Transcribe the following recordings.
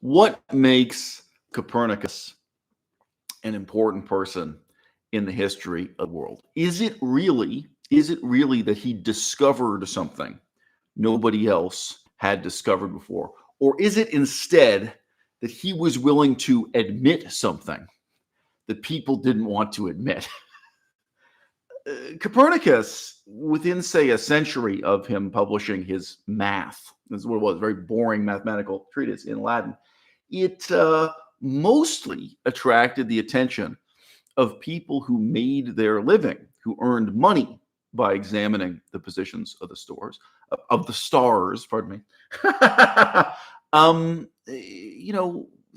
What makes Copernicus an important person in the history of the world? Is it really that he discovered something nobody else had discovered before? Or is it instead that he was willing to admit something that people didn't want to admit? Copernicus, within, say, a century of him publishing his math, this is what it was, a very boring mathematical treatise in Latin, it mostly attracted the attention of people who made their living, who earned money by examining the positions of the stars, pardon me,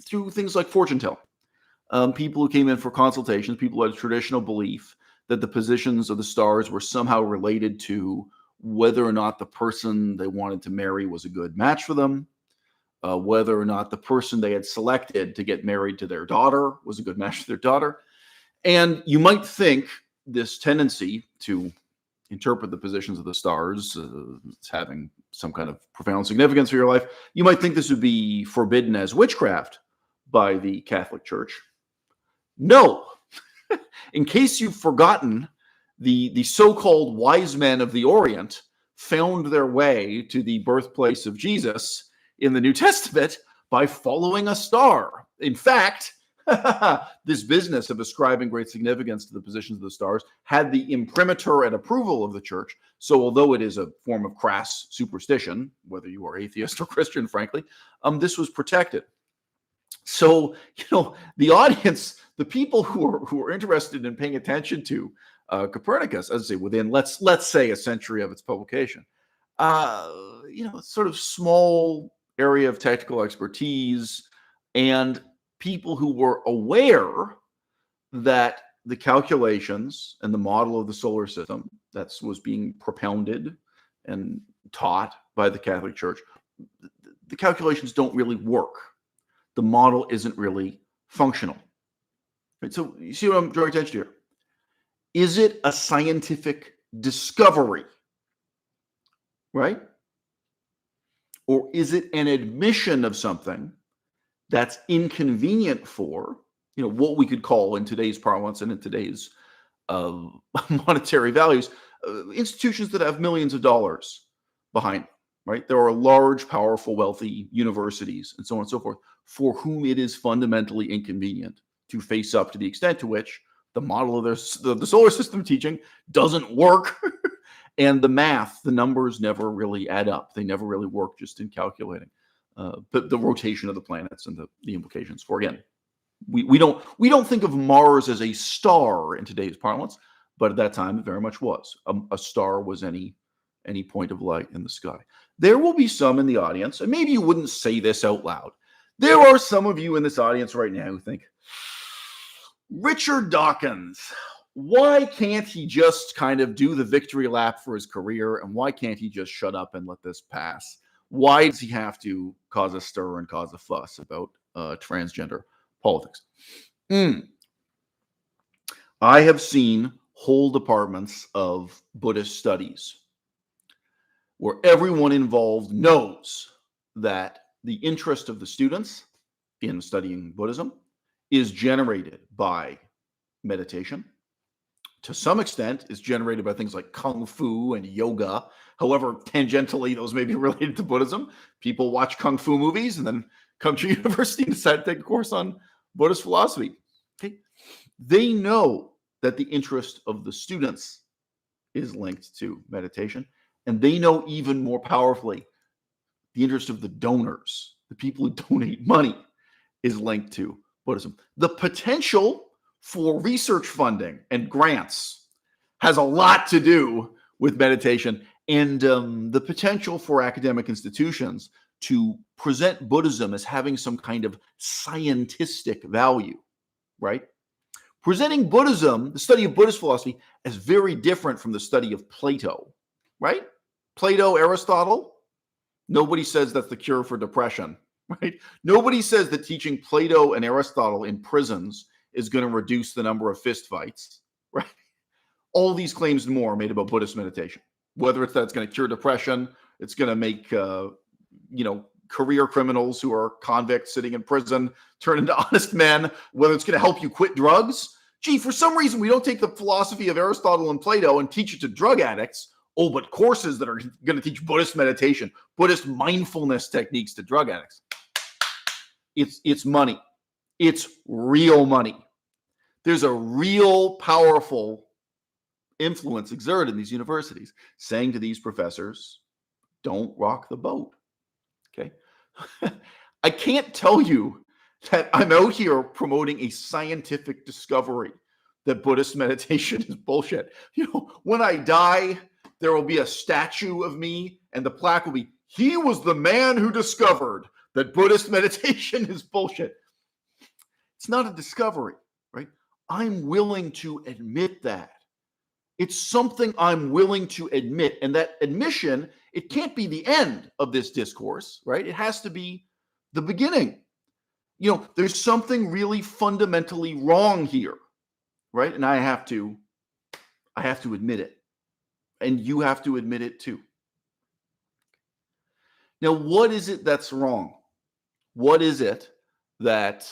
through things like fortune telling. People who came in for consultations, people who had a traditional belief that the positions of the stars were somehow related to whether or not the person they wanted to marry was a good match for them, whether or not the person they had selected to get married to their daughter was a good match for their daughter. And you might think this tendency to interpret the positions of the stars as having some kind of profound significance for your life, you might think this would be forbidden as witchcraft by the Catholic Church. No. In case you've forgotten, the so-called wise men of the Orient found their way to the birthplace of Jesus in the New Testament by following a star. In fact, this business of ascribing great significance to the positions of the stars had the imprimatur and approval of the church. So although it is a form of crass superstition, whether you are atheist or Christian, frankly, this was protected. So, the audience, the people who are interested in paying attention to Copernicus, as I say, within let's say a century of its publication, sort of small area of technical expertise, and people who were aware that the calculations and the model of the solar system that was being propounded and taught by the Catholic Church, the calculations don't really work. The model isn't really functional. Right? So you see what I'm drawing attention to here? Is it a scientific discovery? Right? Or is it an admission of something that's inconvenient for, what we could call in today's parlance and in today's monetary values, institutions that have millions of dollars behind them, right? There are large, powerful, wealthy universities and so on and so forth for whom it is fundamentally inconvenient to face up to the extent to which the model of the solar system teaching doesn't work. And the math, the numbers never really add up. They never really work just in calculating the rotation of the planets and the implications for, again, we don't think of Mars as a star in today's parlance, but at that time it very much was. A star was any point of light in the sky. There will be some in the audience, and maybe you wouldn't say this out loud. There are some of you in this audience right now who think, Richard Dawkins, why can't he just kind of do the victory lap for his career, and why can't he just shut up and let this pass? Why does he have to cause a stir and cause a fuss about transgender politics? I have seen whole departments of Buddhist studies where everyone involved knows that the interest of the students in studying Buddhism is generated by meditation. To some extent, is generated by things like Kung Fu and yoga. However, tangentially, those may be related to Buddhism. People watch Kung Fu movies and then come to university and decide to take a course on Buddhist philosophy. Okay? They know that the interest of the students is linked to meditation. And they know even more powerfully the interest of the donors, the people who donate money, is linked to Buddhism. The potential for research funding and grants has a lot to do with meditation, and the potential for academic institutions to present Buddhism as having some kind of scientistic value, right? Presenting Buddhism, the study of Buddhist philosophy, as very different from the study of Plato, right? Plato, Aristotle, nobody says that's the cure for depression, right? Nobody says that teaching Plato and Aristotle in prisons is going to reduce the number of fistfights, right? All these claims and more are made about Buddhist meditation. Whether it's that it's going to cure depression, it's going to make, career criminals who are convicts sitting in prison turn into honest men, whether it's going to help you quit drugs. Gee, for some reason, we don't take the philosophy of Aristotle and Plato and teach it to drug addicts. Oh, but courses that are going to teach Buddhist meditation, Buddhist mindfulness techniques to drug addicts. It's money. It's real money. There's a real powerful influence exerted in these universities saying to these professors, don't rock the boat. Okay. I can't tell you that I'm out here promoting a scientific discovery that Buddhist meditation is bullshit. When I die, there will be a statue of me and the plaque will be, he was the man who discovered that Buddhist meditation is bullshit. It's not a discovery, right? I'm willing to admit that. It's something I'm willing to admit. And that admission, it can't be the end of this discourse, right? It has to be the beginning. There's something really fundamentally wrong here, right? And I have to admit it. And you have to admit it too. Now, what is it that's wrong? What is it that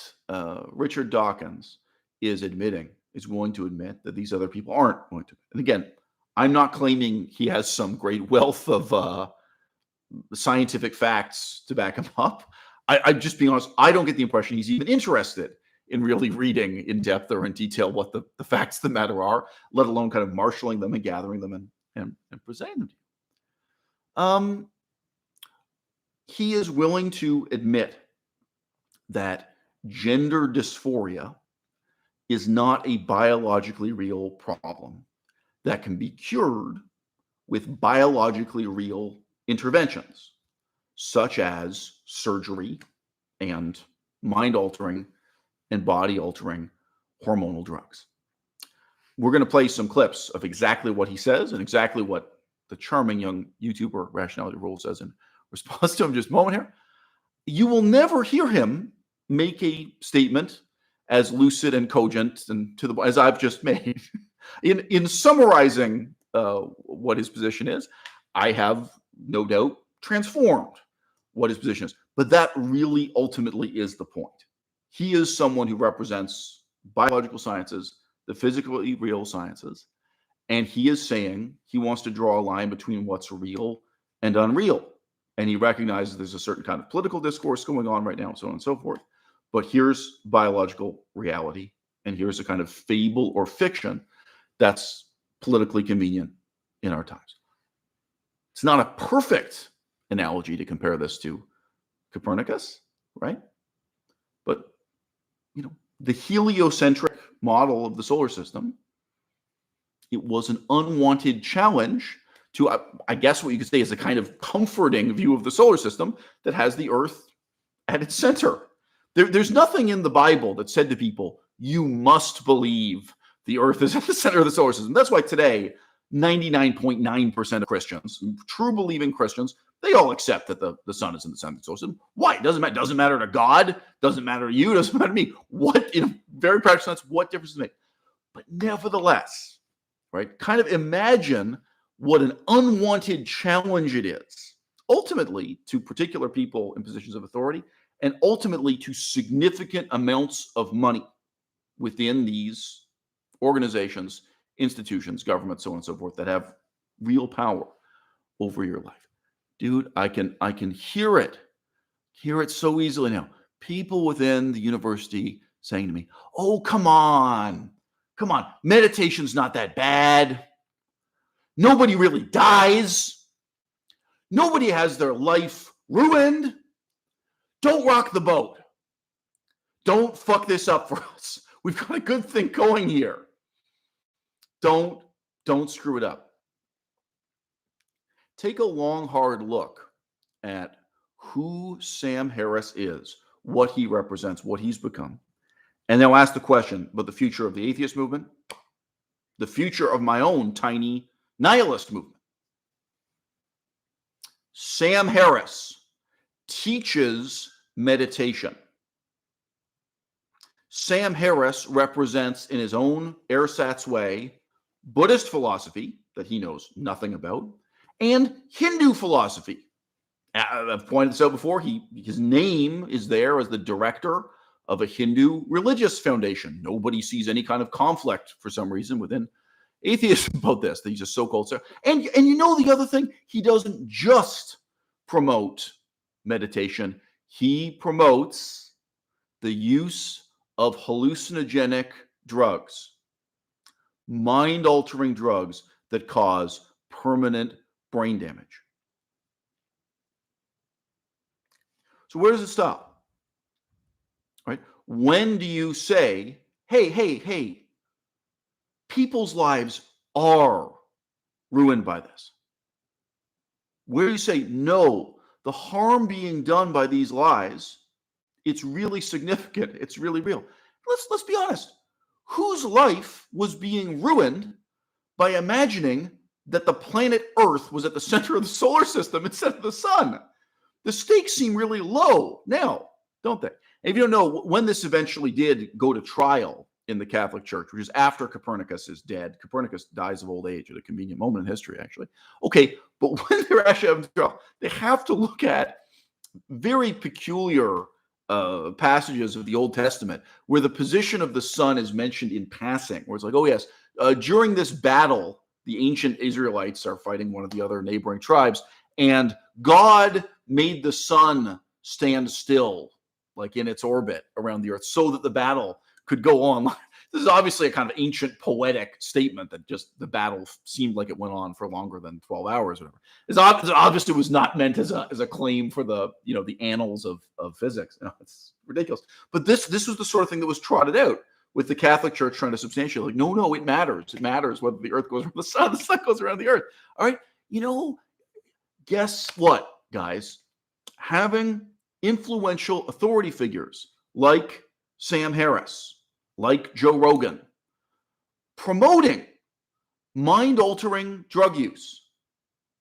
Richard Dawkins is willing to admit that these other people aren't going to? And again, I'm not claiming he has some great wealth of scientific facts to back him up. I'm just being honest. I don't get the impression he's even interested in really reading in depth or in detail what the facts of the matter are, let alone kind of marshaling them and gathering them and presenting them to you. He is willing to admit that gender dysphoria is not a biologically real problem that can be cured with biologically real interventions, such as surgery and mind-altering and body-altering hormonal drugs. We're going to play some clips of exactly what he says and exactly what the charming young YouTuber Rationality Rule says in response to him just a moment here. You will never hear him make a statement as lucid and cogent and as I've just made. In summarizing what his position is, I have no doubt transformed what his position is. But that really ultimately is the point. He is someone who represents biological sciences, the physically real sciences, and he is saying he wants to draw a line between what's real and unreal. And he recognizes there's a certain kind of political discourse going on right now, and so on and so forth. But here's biological reality, and here's a kind of fable or fiction that's politically convenient in our times. It's not a perfect analogy to compare this to Copernicus, right? But, the heliocentric model of the solar system, it was an unwanted challenge to, I guess what you could say is a kind of comforting view of the solar system that has the Earth at its center. There's nothing in the Bible that said to people, you must believe the Earth is at the center of the solar system. That's why today, 99.9% of Christians, true believing Christians, they all accept that the sun is in the center of the solar system. Why? It doesn't matter. Doesn't matter to God. Doesn't matter to you. Doesn't matter to me. What, in a very practical sense, what difference does it make? But nevertheless, right? Kind of imagine what an unwanted challenge it is, ultimately to particular people in positions of authority, and ultimately to significant amounts of money within these organizations, institutions, governments, so on and so forth, that have real power over your life. Dude, I can hear it so easily now. People within the university saying to me, oh, come on, meditation's not that bad. Nobody really dies. Nobody has their life ruined. Don't rock the boat. Don't fuck this up for us. We've got a good thing going here. Don't screw it up. Take a long, hard look at who Sam Harris is, what he represents, what he's become. And now ask the question about the future of the atheist movement, the future of my own tiny nihilist movement. Sam Harris teaches meditation. Sam Harris represents, in his own ersatz way, Buddhist philosophy that he knows nothing about, and Hindu philosophy. I've pointed this out before. His name is there as the director of a Hindu religious foundation. Nobody sees any kind of conflict for some reason within atheists about this. He's a so-called and you know the other thing, he doesn't just promote meditation. He promotes the use of hallucinogenic drugs, mind-altering drugs that cause permanent brain damage. So where does it stop? Right? When do you say, hey, people's lives are ruined by this? Where do you say, no, the harm being done by these lies, it's really significant, it's really real. Let's be honest. Whose life was being ruined by imagining that the planet Earth was at the center of the solar system instead of the sun? The stakes seem really low now, don't they? And if you don't know, when this eventually did go to trial in the Catholic Church, which is after Copernicus is dead. Copernicus dies of old age at a convenient moment in history, actually. Okay, but when they're actually having trial, they have to look at very peculiar passages of the Old Testament where the position of the sun is mentioned in passing, where it's like, oh yes, during this battle, the ancient Israelites are fighting one of the other neighboring tribes, and God made the sun stand still, like in its orbit around the earth, so that the battle could go on. This is obviously a kind of ancient poetic statement that just the battle seemed like it went on for longer than 12 hours or whatever. It's obvious it was not meant as a claim for the annals of physics. It's ridiculous. But this was the sort of thing that was trotted out with the Catholic Church trying to substantiate, like, no, it matters. It matters whether the earth goes around the sun goes around the earth. All right. Guess what, guys? Having influential authority figures like Sam Harris, like Joe Rogan, promoting mind-altering drug use,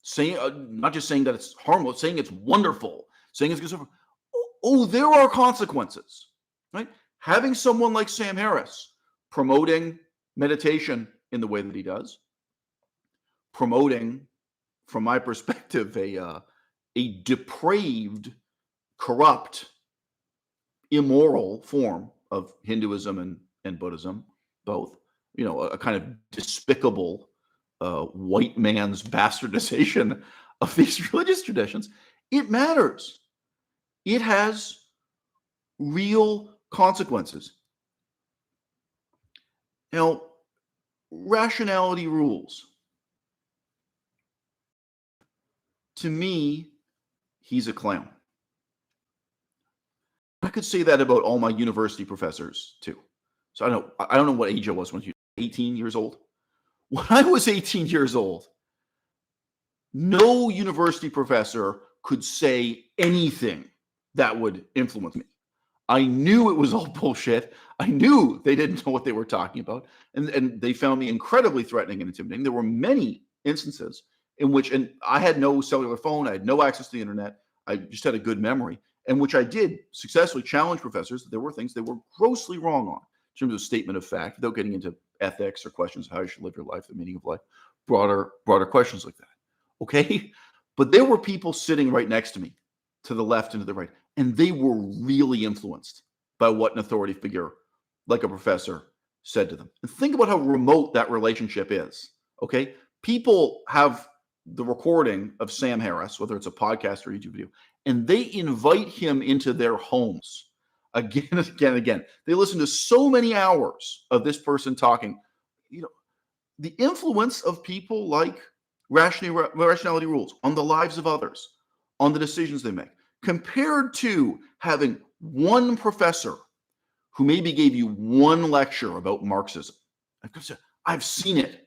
saying not just saying that it's harmless, saying it's wonderful, saying it's good. Oh, there are consequences, right? Having someone like Sam Harris promoting meditation in the way that he does, promoting, from my perspective, a depraved, corrupt, immoral form of Hinduism and Buddhism, both, a kind of despicable white man's bastardization of these religious traditions. It matters. It has real consequences. Now, rationality rules. To me, he's a clown. I could say that about all my university professors too. So I don't know what age I was when you were 18 years old. When I was 18 years old, no university professor could say anything that would influence me. I knew it was all bullshit. I knew they didn't know what they were talking about. And they found me incredibly threatening and intimidating. There were many instances in which, and I had no cellular phone, I had no access to the internet, I just had a good memory, in which I did successfully challenge professors that there were things they were grossly wrong on in terms of statement of fact, without getting into ethics or questions of how you should live your life, the meaning of life, broader questions like that. Okay? But there were people sitting right next to me, to the left and to the right, and they were really influenced by what an authority figure like a professor said to them. And think about how remote that relationship is. Okay? People have the recording of Sam Harris, whether it's a podcast or YouTube video, and they invite him into their homes again and again and again. They listen to so many hours of this person talking. The influence of people like rationality rules on the lives of others, on the decisions they make, compared to having one professor who maybe gave you one lecture about Marxism. I've seen it.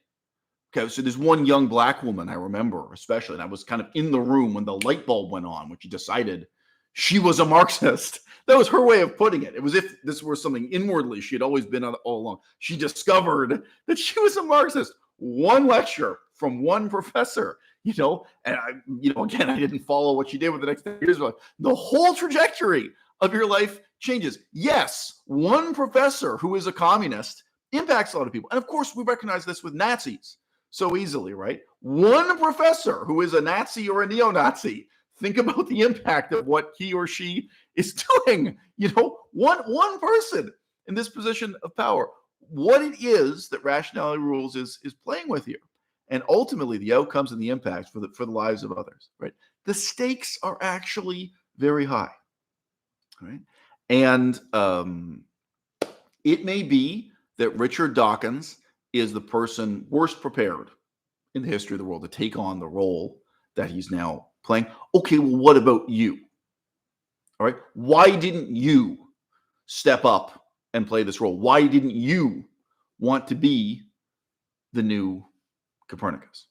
Okay, so there's one young black woman I remember especially, and I was kind of in the room when the light bulb went on, when she decided she was a Marxist. That was her way of putting it. It was if this were something inwardly she had always been all along. She discovered that she was a Marxist. One lecture from one professor, and again, I didn't follow what she did with the next 10 years. But the whole trajectory of your life changes. Yes, one professor who is a communist impacts a lot of people. And of course, we recognize this with Nazis so easily, right? One professor who is a Nazi or a neo-Nazi think about the impact of what he or she is doing. One person in this position of power, what it is that rationality rules is playing with here, and ultimately the outcomes and the impacts for the lives of others. Right, the stakes are actually very high. Right, and it may be that Richard Dawkins is the person worst prepared in the history of the world to take on the role that he's now playing. Okay, well, what about you? All right, why didn't you step up and play this role? Why didn't you want to be the new Copernicus?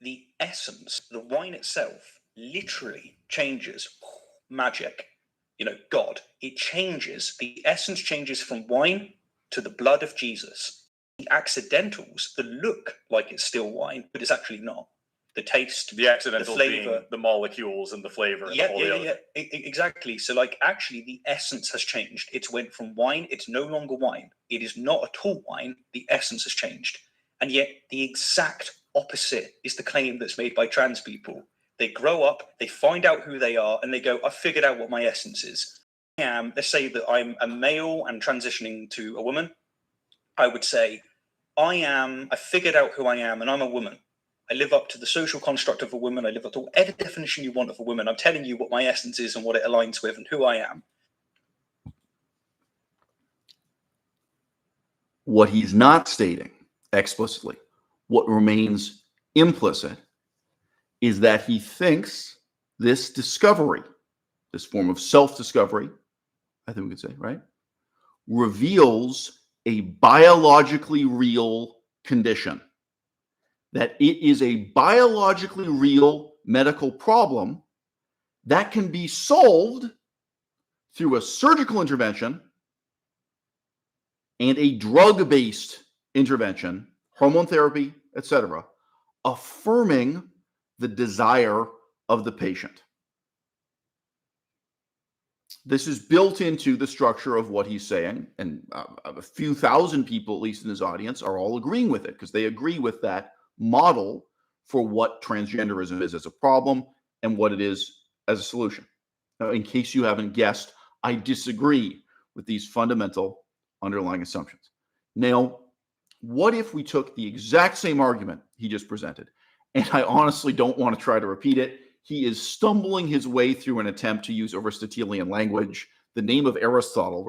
The essence, the wine itself, literally changes. Magic, God, it changes. The essence changes from wine to the blood of Jesus. The accidentals, that look like it's still wine, but it's actually not. The taste, the accidentals, the flavor, being the molecules and the flavor. And exactly. So actually the essence has changed. It's went from wine, it's no longer wine. It is not at all wine. The essence has changed. And yet the exact opposite is the claim that's made by trans people. They grow up, they find out who they are, and they go, I figured out what my essence is. Let's say that I'm a male and transitioning to a woman. I would say, I figured out who I am, and I'm a woman. I live up to the social construct of a woman. I live up to whatever definition you want of a woman. I'm telling you what my essence is and what it aligns with and who I am. What he's not stating explicitly, what remains implicit, is that he thinks this discovery, this form of self-discovery, I think we could say, right, reveals a biologically real condition, that it is a biologically real medical problem that can be solved through a surgical intervention and a drug-based intervention, hormone therapy, etc., affirming the desire of the patient. This is built into the structure of what he's saying, and a few thousand people, at least in his audience, are all agreeing with it because they agree with that model for what transgenderism is as a problem and what it is as a solution. Now, in case you haven't guessed, I disagree with these fundamental underlying assumptions. Now, what if we took the exact same argument he just presented? And I honestly don't want to try to repeat it. He is stumbling his way through an attempt to use Aristotelian language. The name of Aristotle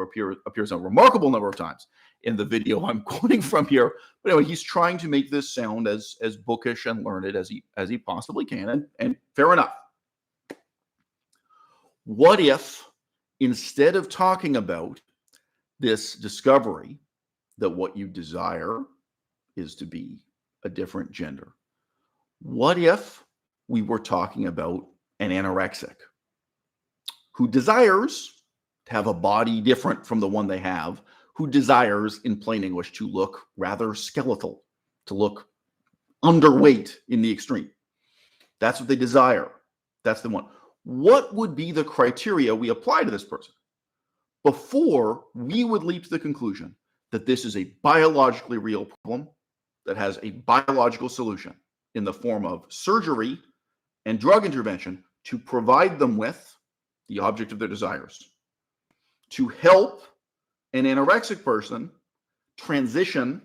appears a remarkable number of times in the video I'm quoting from here. But anyway, he's trying to make this sound as bookish and learned as he possibly can, and fair enough. What if, instead of talking about this discovery that what you desire is to be a different gender, what if we were talking about an anorexic who desires to have a body different from the one they have, who desires, in plain English, to look rather skeletal, to look underweight in the extreme? That's what they desire. That's the one. What would be the criteria we apply to this person before we would leap to the conclusion that this is a biologically real problem that has a biological solution in the form of surgery and drug intervention to provide them with the object of their desires, to help an anorexic person transition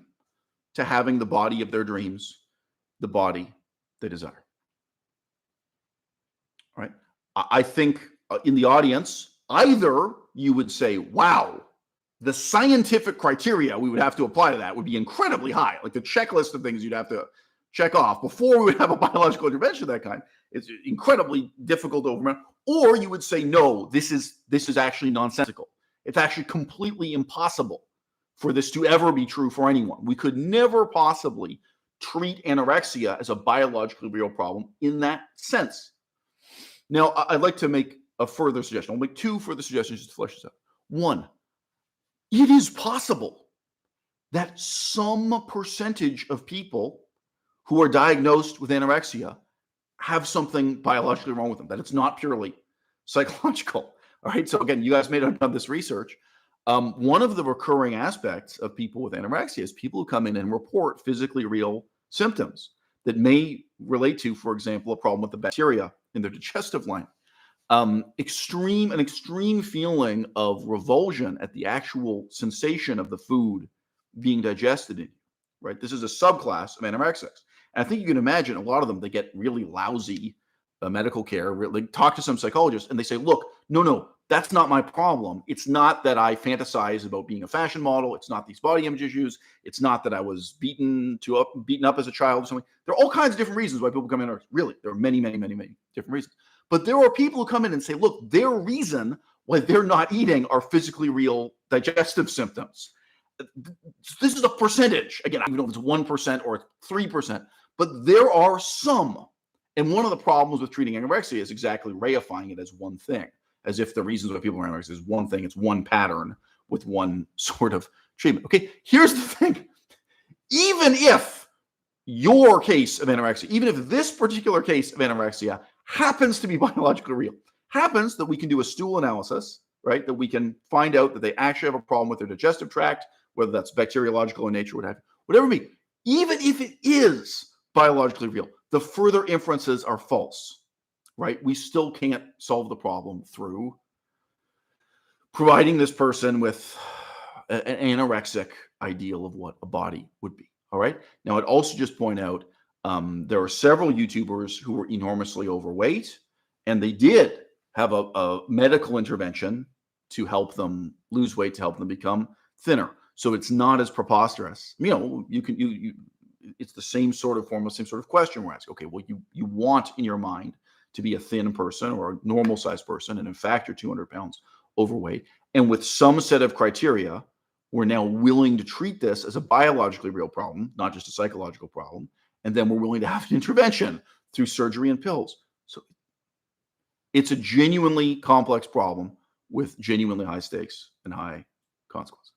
to having the body of their dreams, the body they desire? All right. I think in the audience, either you would say, wow, the scientific criteria we would have to apply to that would be incredibly high, like the checklist of things you'd have to check off before we would have a biological intervention of that kind. It's incredibly difficult to overcome. Or you would say, no, this is actually nonsensical. It's actually completely impossible for this to ever be true for anyone. We could never possibly treat anorexia as a biologically real problem in that sense. Now, I'd like to make a further suggestion. I'll make two further suggestions just to flesh this out. One, it is possible that some percentage of people who are diagnosed with anorexia have something biologically wrong with them, that it's not purely psychological. All right. So again, you guys may not have done this research. One of the recurring aspects of people with anorexia is people who come in and report physically real symptoms that may relate to, for example, a problem with the bacteria in their digestive line. An extreme feeling of revulsion at the actual sensation of the food being digested in you, right? This is a subclass of anorexics. And I think you can imagine a lot of them, they get really lousy medical care. They talk to some psychologist and they say, look, no, that's not my problem. It's not that I fantasize about being a fashion model. It's not these body image issues. It's not that I was beaten up as a child or something. There are all kinds of different reasons why people come in. Really, there are many, many, many, many different reasons. But there are people who come in and say, look, their reason why they're not eating are physically real digestive symptoms. This is a percentage. Again, I don't know if it's 1% or 3%, but there are some. And one of the problems with treating anorexia is exactly reifying it as one thing, as if the reasons why people are anorexia is one thing. It's one pattern with one sort of treatment. Okay, here's the thing. Even if your case of anorexia, even if this particular case of anorexia happens to be biologically real, happens that we can do a stool analysis, right? That we can find out that they actually have a problem with their digestive tract, whether that's bacteriological in nature, whatever it may be. Even if it is biologically real, the further inferences are false, right? We still can't solve the problem through providing this person with an anorexic ideal of what a body would be. All right. Now, I'd also just point out there are several YouTubers who were enormously overweight, and they did have a medical intervention to help them lose weight, to help them become thinner. So it's not as preposterous. It's the same sort of form, same sort of question we're asking. Okay, well, you want in your mind to be a thin person or a normal sized person, and in fact, you're 200 pounds overweight. And with some set of criteria, we're now willing to treat this as a biologically real problem, not just a psychological problem. And then we're willing to have an intervention through surgery and pills. So it's a genuinely complex problem with genuinely high stakes and high consequences.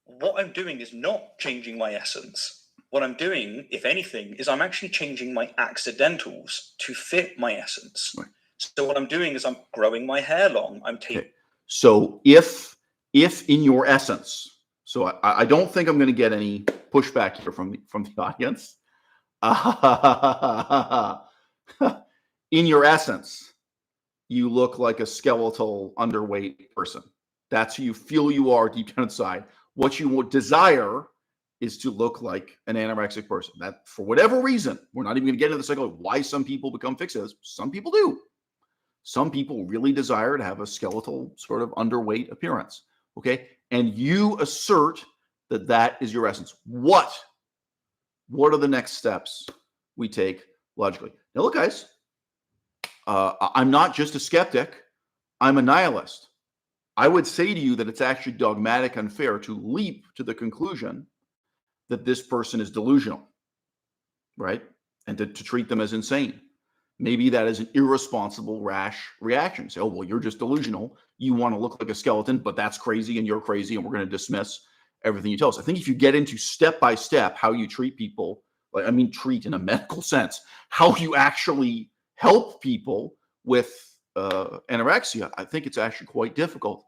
What I'm doing is not changing my essence. What I'm doing, if anything, is I'm actually changing my accidentals to fit my essence. Right. So what I'm doing is I'm growing my hair long. I'm taking. Okay. So if in your essence, so I don't think I'm going to get any pushback here from the audience. In your essence, you look like a skeletal, underweight person. That's who you feel you are deep down inside. What you would desire is to look like an anorexic person. That, for whatever reason, we're not even going to get into the psychology why some people become fixated. Some people do. Some people really desire to have a skeletal, sort of underweight appearance. Okay, and you assert that that is your essence. What are the next steps we take logically? Now, look, guys, I'm not just a skeptic. I'm a nihilist. I would say to you that it's actually dogmatic unfair to leap to the conclusion that this person is delusional, right? And to treat them as insane. Maybe that is an irresponsible, rash reaction. Say, oh, well, you're just delusional. You want to look like a skeleton, but that's crazy and you're crazy and we're going to dismiss everything you tell us. I think if you get into step by step how you treat people, like, I mean, treat in a medical sense, how you actually help people with anorexia, I think it's actually quite difficult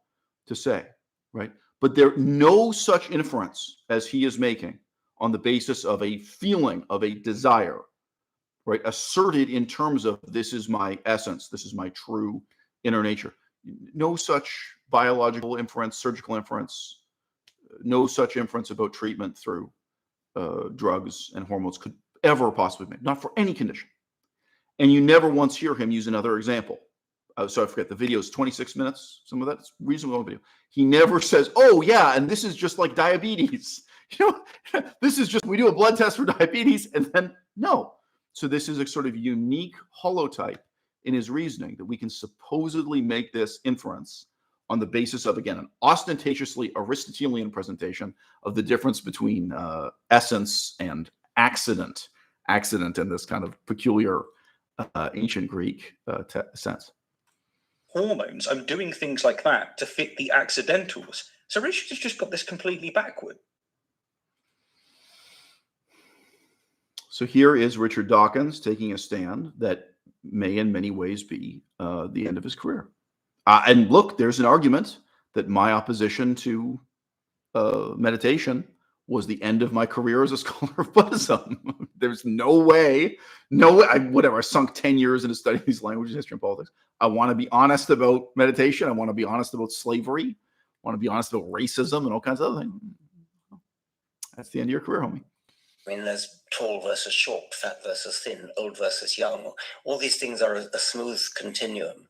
to say, right? But there's no such inference as he is making on the basis of a feeling, of a desire, right? Asserted in terms of this is my essence, this is my true inner nature. No such biological inference, surgical inference, no such inference about treatment through drugs and hormones could ever possibly be made, not for any condition. And you never once hear him use another example. So I forget, the video is 26 minutes. Some of that's reasonable video. He never says, oh yeah, and this is just like diabetes. This is just, we do a blood test for diabetes and then no. So this is a sort of unique holotype in his reasoning that we can supposedly make this inference on the basis of, again, an ostentatiously Aristotelian presentation of the difference between essence and accident in this kind of peculiar ancient Greek sense. Hormones, I'm doing things like that to fit the accidentals. So Richard has just got this completely backward. So here is Richard Dawkins taking a stand that may in many ways be the end of his career. And look, there's an argument that my opposition to meditation was the end of my career as a scholar of Buddhism. There's no way, whatever. I sunk 10 years into studying these languages, history, and politics. I want to be honest about meditation. I want to be honest about slavery. I want to be honest about racism and all kinds of other things. That's the end of your career, homie. I mean, there's tall versus short, fat versus thin, old versus young. All these things are a smooth continuum.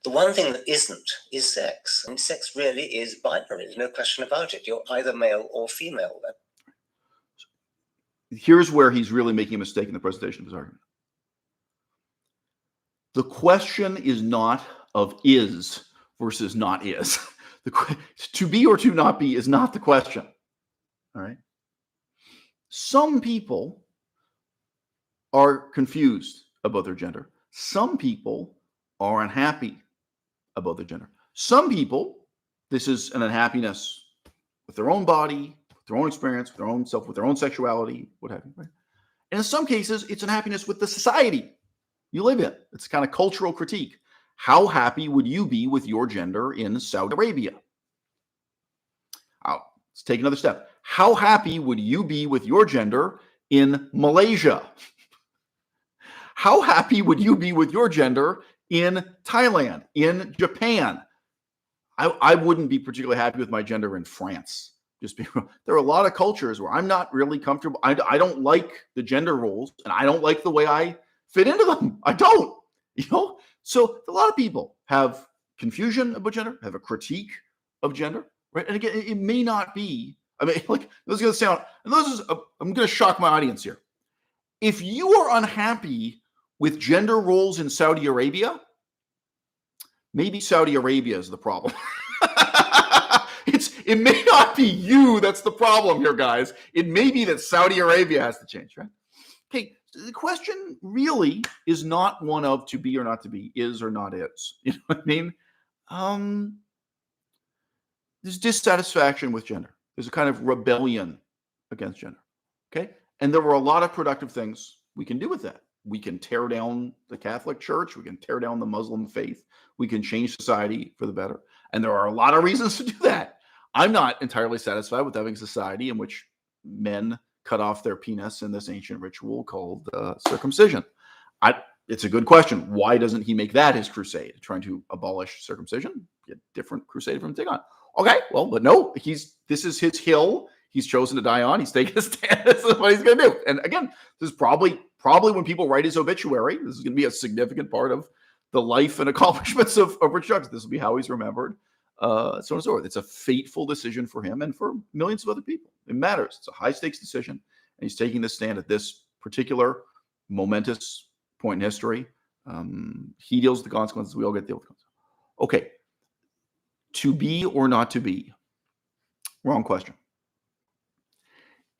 The one thing that isn't is sex. And sex really is binary. There's no question about it. You're either male or female. Here's where he's really making a mistake in the presentation of his argument. The question is not of is versus not is. To be or to not be is not the question. All right. Some people are confused about their gender. Some people are unhappy about their gender. Some people, this is an unhappiness with their own body, with their own experience, with their own self, with their own sexuality, what have you. Right? And in some cases, it's unhappiness with the society you live in. It's kind of cultural critique. How happy would you be with your gender in Saudi Arabia? Let's take another step. How happy would you be with your gender in Malaysia? How happy would you be with your gender in Thailand, in Japan? I wouldn't be particularly happy with my gender in France. There are a lot of cultures where I'm not really comfortable. I don't like the gender roles, and I don't like the way I fit into them. I don't, So a lot of people have confusion about gender, have a critique of gender, right? And again, it may not be. I mean, like, this is going to sound. And I'm going to shock my audience here. If you are unhappy with gender roles in Saudi Arabia, maybe Saudi Arabia is the problem. It may not be you that's the problem here, guys. It may be that Saudi Arabia has to change, right? Okay, so the question really is not one of to be or not to be, is or not is. You know what I mean? There's dissatisfaction with gender. There's a kind of rebellion against gender, okay? And there are a lot of productive things we can do with that. We can tear down the Catholic Church. We can tear down the Muslim faith. We can change society for the better. And there are a lot of reasons to do that. I'm not entirely satisfied with having a society in which men cut off their penis in this ancient ritual called circumcision. It's a good question. Why doesn't he make that his crusade, trying to abolish circumcision? A different crusade for him to take on. Okay, well, but no, this is his hill. He's chosen to die on. He's taking a stand. This is what he's going to do. And again, this is probably when people write his obituary, this is going to be a significant part of the life and accomplishments of Richard Dawkins. This will be how he's remembered. So on and so forth. It's a fateful decision for him and for millions of other people. It matters. It's a high stakes decision. And he's taking this stand at this particular momentous point in history. He deals with the consequences. We all get to deal with the consequences. Okay. To be or not to be? Wrong question.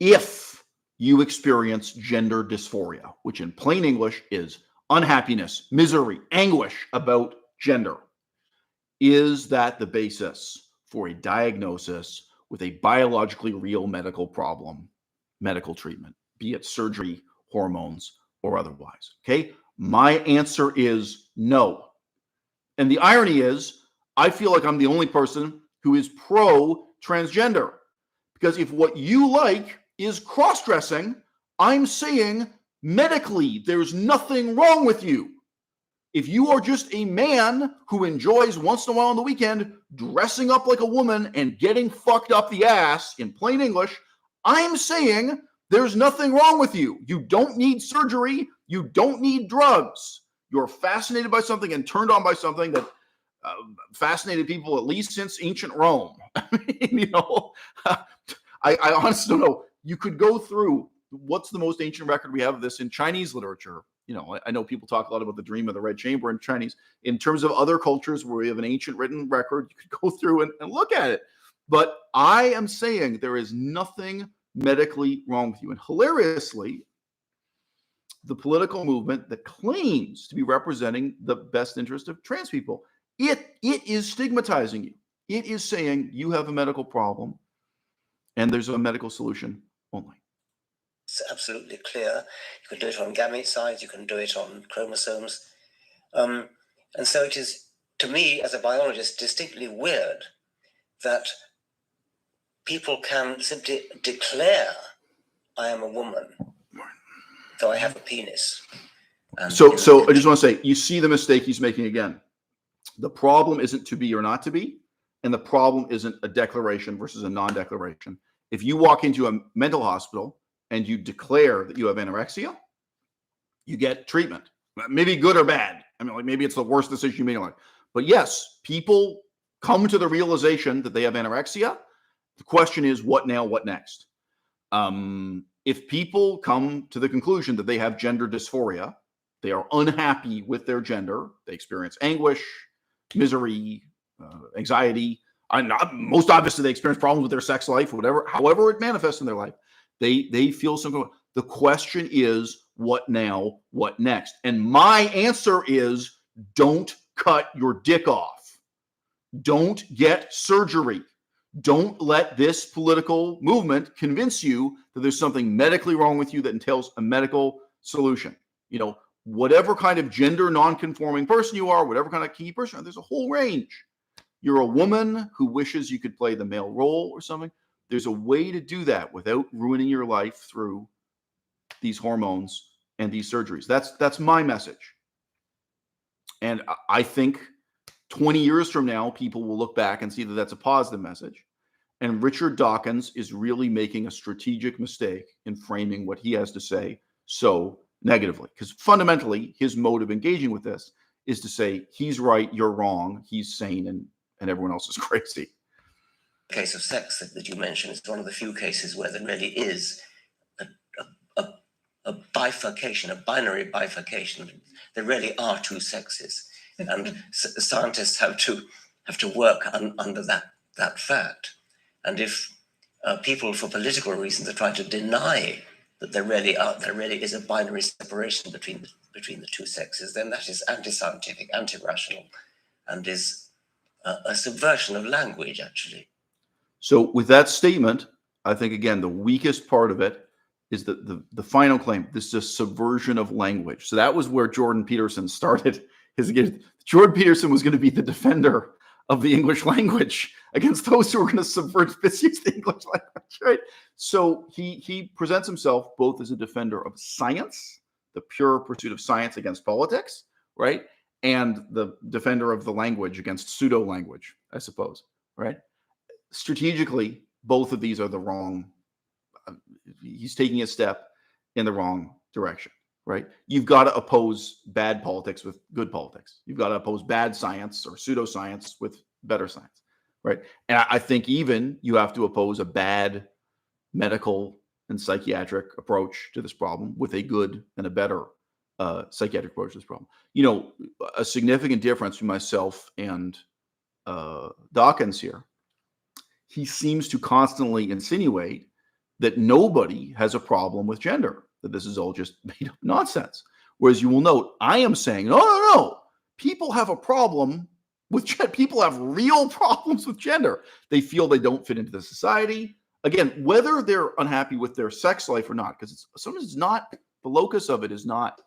If you experience gender dysphoria, which in plain English is unhappiness, misery, anguish about gender, is that the basis for a diagnosis with a biologically real medical problem, medical treatment, be it surgery, hormones, or otherwise? Okay, my answer is no. And the irony is, I feel like I'm the only person who is pro-transgender. Because if what you like is cross-dressing, I'm saying medically there's nothing wrong with you. If you are just a man who enjoys once in a while on the weekend dressing up like a woman and getting fucked up the ass, in plain English, I'm saying there's nothing wrong with you. You don't need surgery. You don't need drugs. You're fascinated by something and turned on by something that fascinated people at least since ancient Rome. I mean, I honestly don't know. You could go through what's the most ancient record we have of this in Chinese literature. I know people talk a lot about the dream of the Red Chamber in Chinese. In terms of other cultures where we have an ancient written record, you could go through and look at it. But I am saying there is nothing medically wrong with you. And hilariously, the political movement that claims to be representing the best interest of trans people, it is stigmatizing you. It is saying you have a medical problem and there's a medical solution only. It's absolutely clear. You can do it on gamete size, you can do it on chromosomes. And so it is to me, as a biologist, distinctly weird that people can simply declare I am a woman, though I have a penis. So I just want to say, you see the mistake he's making again. The problem isn't to be or not to be, and the problem isn't a declaration versus a non-declaration. If you walk into a mental hospital and you declare that you have anorexia, you get treatment. Maybe good or bad. I mean, like maybe it's the worst decision you made in life. But yes, people come to the realization that they have anorexia. The question is, what now? What next? If people come to the conclusion that they have gender dysphoria, they are unhappy with their gender, they experience anguish, misery, anxiety. Most obviously, they experience problems with their sex life, whatever, however it manifests in their life. They feel something. The question is, what now? What next? And my answer is, don't cut your dick off. Don't get surgery. Don't let this political movement convince you that there's something medically wrong with you that entails a medical solution. You know, whatever kind of gender non-conforming person you are, whatever kind of key person, there's a whole range. You're a woman who wishes you could play the male role or something. There's a way to do that without ruining your life through these hormones and these surgeries. That's my message. And I think 20 years from now, people will look back and see that that's a positive message. And Richard Dawkins is really making a strategic mistake in framing what he has to say so negatively. Because fundamentally, his mode of engaging with this is to say, he's right, you're wrong, he's sane, and everyone else is crazy. The case of sex that you mentioned is one of the few cases where there really is a bifurcation, a binary bifurcation. There really are two sexes. And scientists have to work under that fact. And if people, for political reasons, are trying to deny that there really is a binary separation between the two sexes, then that is anti-scientific, anti-rational, and is a subversion of language, actually. So, with that statement, I think again the weakest part of it is the final claim. This is a subversion of language. So that was where Jordan Peterson started his engagement. Jordan Peterson was going to be the defender of the English language against those who were going to subvert misuse the English language, right? So he presents himself both as a defender of science, the pure pursuit of science against politics, right? And the defender of the language against pseudo language, I suppose, right? Strategically, both of these are the wrong. He's taking a step in the wrong direction, right? You've got to oppose bad politics with good politics. You've got to oppose bad science or pseudoscience with better science, right? And I think even you have to oppose a bad medical and psychiatric approach to this problem with a good and a better psychiatric approach to this problem. You know, a significant difference between myself and Dawkins here. He seems to constantly insinuate that nobody has a problem with gender, that this is all just made up nonsense. Whereas you will note, I am saying, no. People have a problem with gender. People have real problems with gender. They feel they don't fit into the society. Again, whether they're unhappy with their sex life or not, because sometimes it's not, the locus of it is not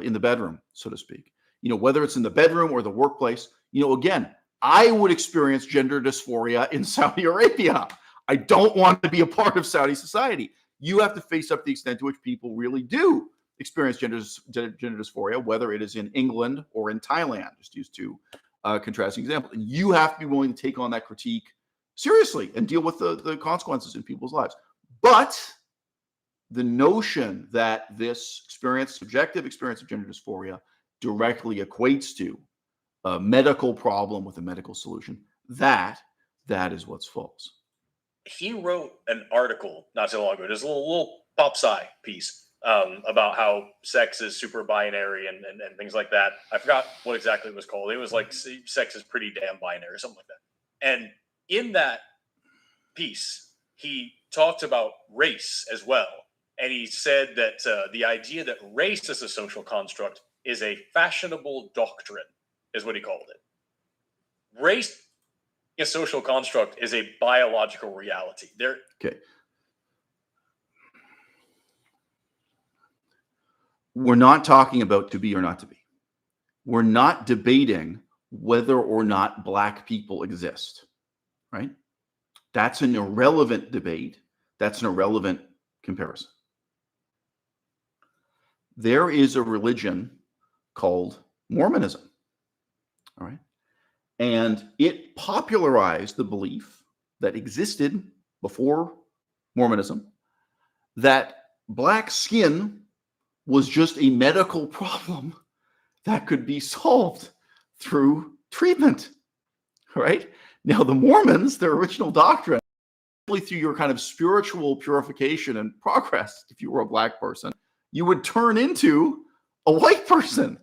in the bedroom, so to speak. You know, whether it's in the bedroom or the workplace, you know, again, I would experience gender dysphoria in Saudi Arabia. I don't want to be a part of Saudi society. You have to face up the extent to which people really do experience gender dysphoria, whether it is in England or in Thailand, just use two contrasting examples. And you have to be willing to take on that critique seriously and deal with the consequences in people's lives. But the notion that this subjective experience of gender dysphoria directly equates to a medical problem with a medical solution, that is what's false. He wrote an article not so long ago, just a little pop sci piece about how sex is super binary and things like that. I forgot what exactly it was called. It was like sex is pretty damn binary or something like that. And in that piece, he talked about race as well. And he said that the idea that race is a social construct is a fashionable doctrine, is what he called it. Race, a social construct, is a biological reality. Okay. We're not talking about to be or not to be. We're not debating whether or not Black people exist, right? That's an irrelevant debate. That's an irrelevant comparison. There is a religion called Mormonism, all right? And it popularized the belief that existed before Mormonism that Black skin was just a medical problem that could be solved through treatment, right? Now, the Mormons, their original doctrine, through your kind of spiritual purification and progress, if you were a Black person, you would turn into a white person.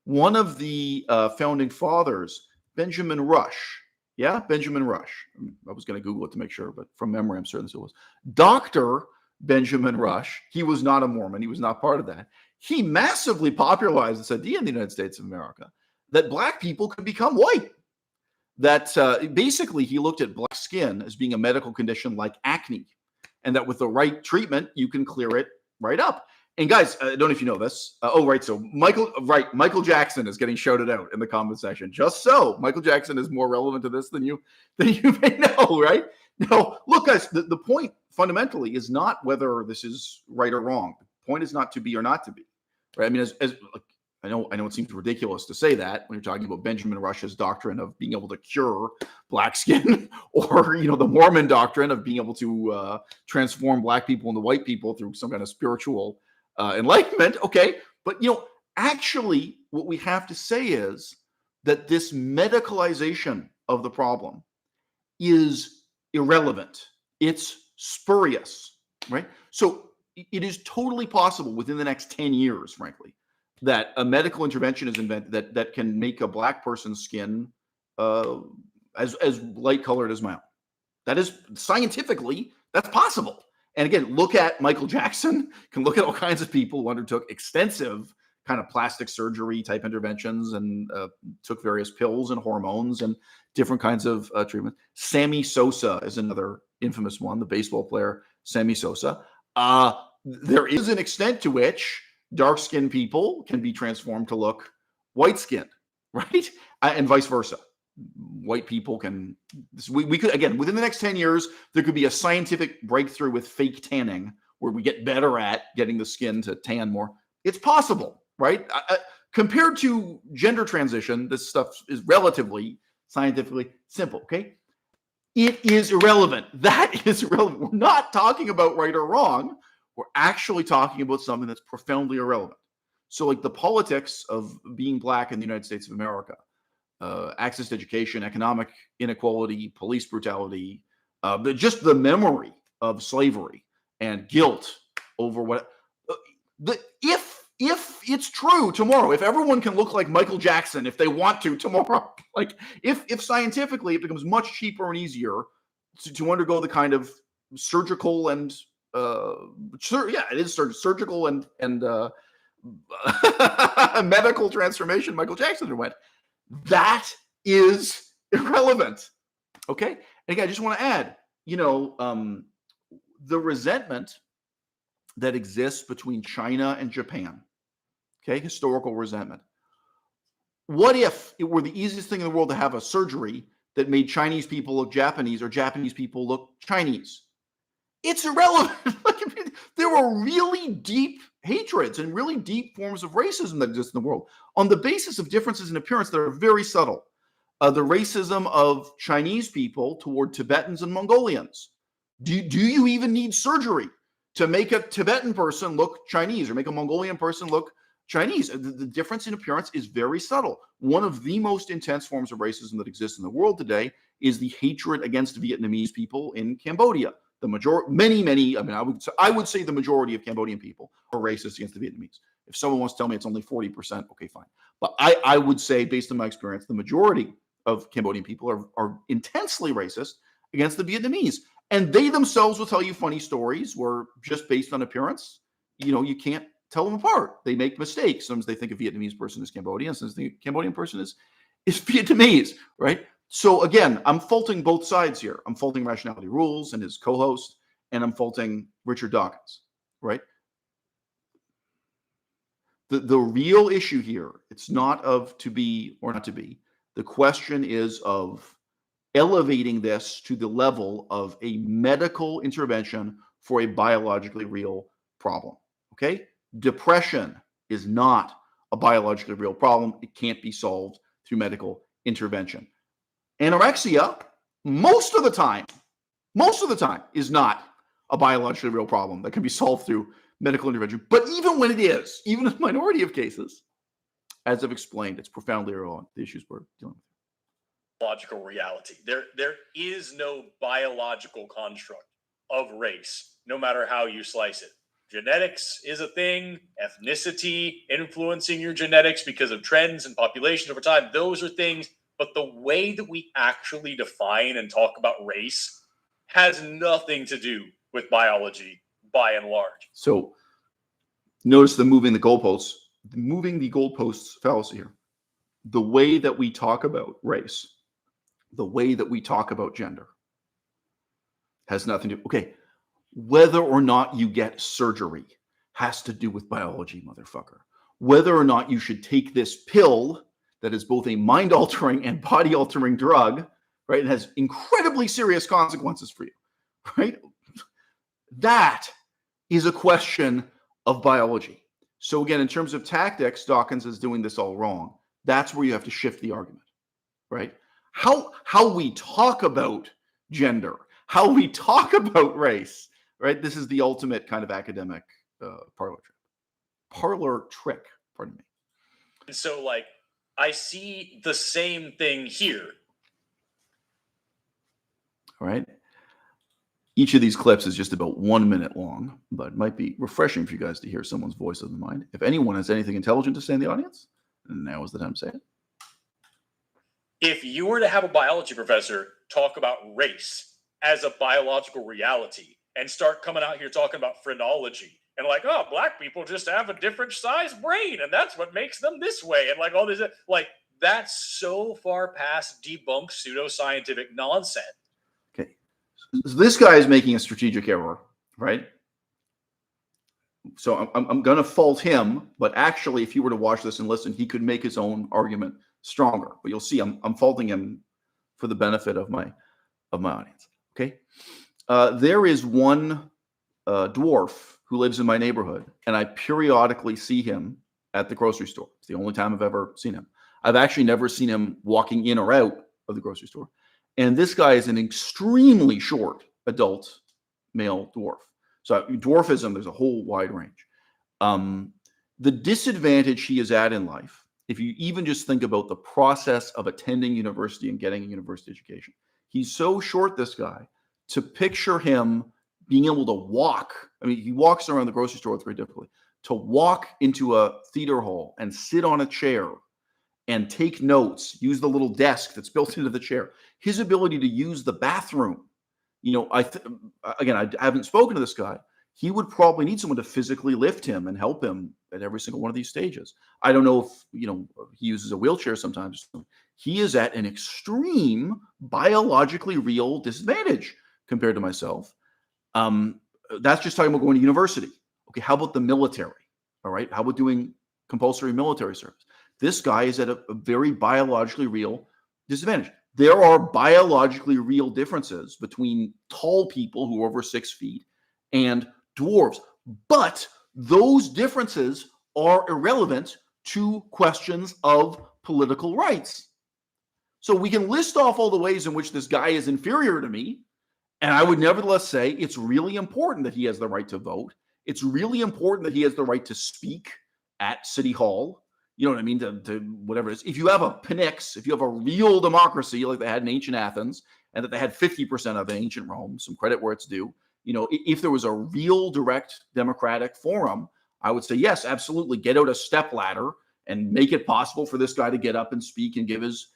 One of the founding fathers, Benjamin Rush, Benjamin Rush. I was going to Google it to make sure, but from memory, I'm certain it was. Dr. Benjamin Rush, he was not a Mormon. He was not part of that. He massively popularized this idea in the United States of America that Black people could become white. That basically he looked at Black skin as being a medical condition like acne, and that with the right treatment, you can clear it right up. And guys, I don't know if you know this. So Michael Jackson is getting shouted out in the comment section. Just so, Michael Jackson is more relevant to this than you may know, right? Now, look, guys, the point fundamentally is not whether this is right or wrong. The point is not to be or not to be, right? I mean, as I know it seems ridiculous to say that when you're talking about Benjamin Rush's doctrine of being able to cure Black skin, or the Mormon doctrine of being able to transform Black people into white people through some kind of spiritual enlightenment. Okay, but actually, what we have to say is that this medicalization of the problem is irrelevant. It's spurious, right? So it is totally possible within the next 10 years, frankly, that a medical intervention is invented that can make a Black person's skin as light colored as my own. That is scientifically, that's possible. And again, look at Michael Jackson, can look at all kinds of people who undertook extensive kind of plastic surgery type interventions and took various pills and hormones and different kinds of treatment. Sammy Sosa is another infamous one, the baseball player, Sammy Sosa. There is an extent to which dark-skinned people can be transformed to look white-skinned, right? And vice versa. White people can, we could, again, within the next 10 years, there could be a scientific breakthrough with fake tanning where we get better at getting the skin to tan more. It's possible, right? Compared to gender transition, this stuff is relatively scientifically simple, okay? It is irrelevant. That is irrelevant. We're not talking about right or wrong. We're actually talking about something that's profoundly irrelevant. So like the politics of being Black in the United States of America, access to education, economic inequality, police brutality, just the memory of slavery and guilt over what, if it's true tomorrow, if everyone can look like Michael Jackson, if they want to tomorrow, like if scientifically it becomes much cheaper and easier to undergo the kind of surgical and it is surgical and medical transformation Michael Jackson underwent. That is irrelevant. Okay. And again, I just want to add, the resentment that exists between China and Japan, okay, historical resentment. What if it were the easiest thing in the world to have a surgery that made Chinese people look Japanese or Japanese people look Chinese? It's irrelevant. There are really deep hatreds and really deep forms of racism that exist in the world on the basis of differences in appearance that are very subtle. The racism of Chinese people toward Tibetans and Mongolians. Do you even need surgery to make a Tibetan person look Chinese or make a Mongolian person look Chinese? The difference in appearance is very subtle. One of the most intense forms of racism that exists in the world today is the hatred against Vietnamese people in Cambodia. The majority, many, I would say the majority of Cambodian people are racist against the Vietnamese. If someone wants to tell me it's only 40%, okay, fine. But I would say, based on my experience, the majority of Cambodian people are intensely racist against the Vietnamese. And they themselves will tell you funny stories where just based on appearance, you can't tell them apart. They make mistakes. Sometimes they think a Vietnamese person is Cambodian. Sometimes the Cambodian person is Vietnamese, right? So again, I'm faulting both sides here. I'm faulting Rationality Rules and his co-host, and I'm faulting Richard Dawkins, right? The real issue here, it's not of to be or not to be. The question is of elevating this to the level of a medical intervention for a biologically real problem. Okay? Depression is not a biologically real problem. It can't be solved through medical intervention. Anorexia, most of the time, is not a biologically real problem that can be solved through medical intervention. But even when it is, even in a minority of cases, as I've explained, it's profoundly irrelevant, the issues we're dealing with. Logical reality. There is no biological construct of race, no matter how you slice it. Genetics is a thing, ethnicity influencing your genetics because of trends and population over time. Those are things, but the way that we actually define and talk about race has nothing to do with biology by and large. So notice the moving the goalposts fallacy here. The way that we talk about race, the way that we talk about gender has nothing to do. Okay, whether or not you get surgery has to do with biology, motherfucker. Whether or not you should take this pill that is both a mind-altering and body-altering drug, right, and has incredibly serious consequences for you, right? That is a question of biology. So again, in terms of tactics, Dawkins is doing this all wrong. That's where you have to shift the argument, right? How we talk about gender, how we talk about race, right? This is the ultimate kind of academic parlor trick, pardon me. And so, like, I see the same thing here. All right. Each of these clips is just about 1 minute long, but it might be refreshing for you guys to hear someone's voice of the mind. If anyone has anything intelligent to say in the audience, now is the time to say it. If you were to have a biology professor talk about race as a biological reality and start coming out here talking about phrenology and like, oh, black people just have a different size brain and that's what makes them this way. And like all this, like that's so far past debunked pseudoscientific nonsense. Okay. So this guy is making a strategic error, right? So I'm going to fault him, but actually, if you were to watch this and listen, he could make his own argument stronger. But you'll see, I'm faulting him for the benefit of my audience. Okay, there is one dwarf who lives in my neighborhood, and I periodically see him at the grocery store. It's the only time I've ever seen him. I've actually never seen him walking in or out of the grocery store. And this guy is an extremely short adult male dwarf. So dwarfism, there's a whole wide range. The disadvantage he is at in life, if you even just think about the process of attending university and getting a university education, he's so short, this guy, to picture him being able to walk. I mean, he walks around the grocery store very difficultly. To walk into a theater hall and sit on a chair and take notes, use the little desk that's built into the chair. His ability to use the bathroom. You know, I haven't spoken to this guy. He would probably need someone to physically lift him and help him at every single one of these stages. I don't know if, he uses a wheelchair sometimes. He is at an extreme biologically real disadvantage compared to myself. That's just talking about going to university. Okay, how about the military? All right, how about doing compulsory military service? This guy is at a very biologically real disadvantage. There are biologically real differences between tall people who are over 6 feet and dwarves, but those differences are irrelevant to questions of political rights. So we can list off all the ways in which this guy is inferior to me, and I would nevertheless say it's really important that he has the right to vote. It's really important that he has the right to speak at City Hall. You know what I mean? To whatever it is. If you have a Pnyx, if you have a real democracy like they had in ancient Athens, and that they had 50% of in ancient Rome, some credit where it's due. If there was a real direct democratic forum, I would say, yes, absolutely. Get out a stepladder and make it possible for this guy to get up and speak and give his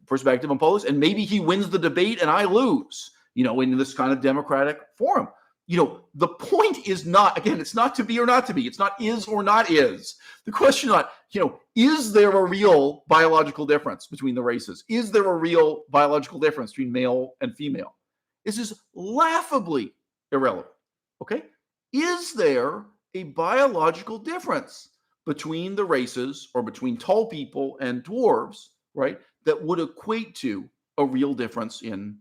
perspective on politics. And maybe he wins the debate and I lose, in this kind of democratic forum. The point is not, again, it's not to be or not to be. It's not is or not is. The question is not, is there a real biological difference between the races? Is there a real biological difference between male and female? This is laughably irrelevant. Okay? Is there a biological difference between the races or between tall people and dwarves, right, that would equate to a real difference in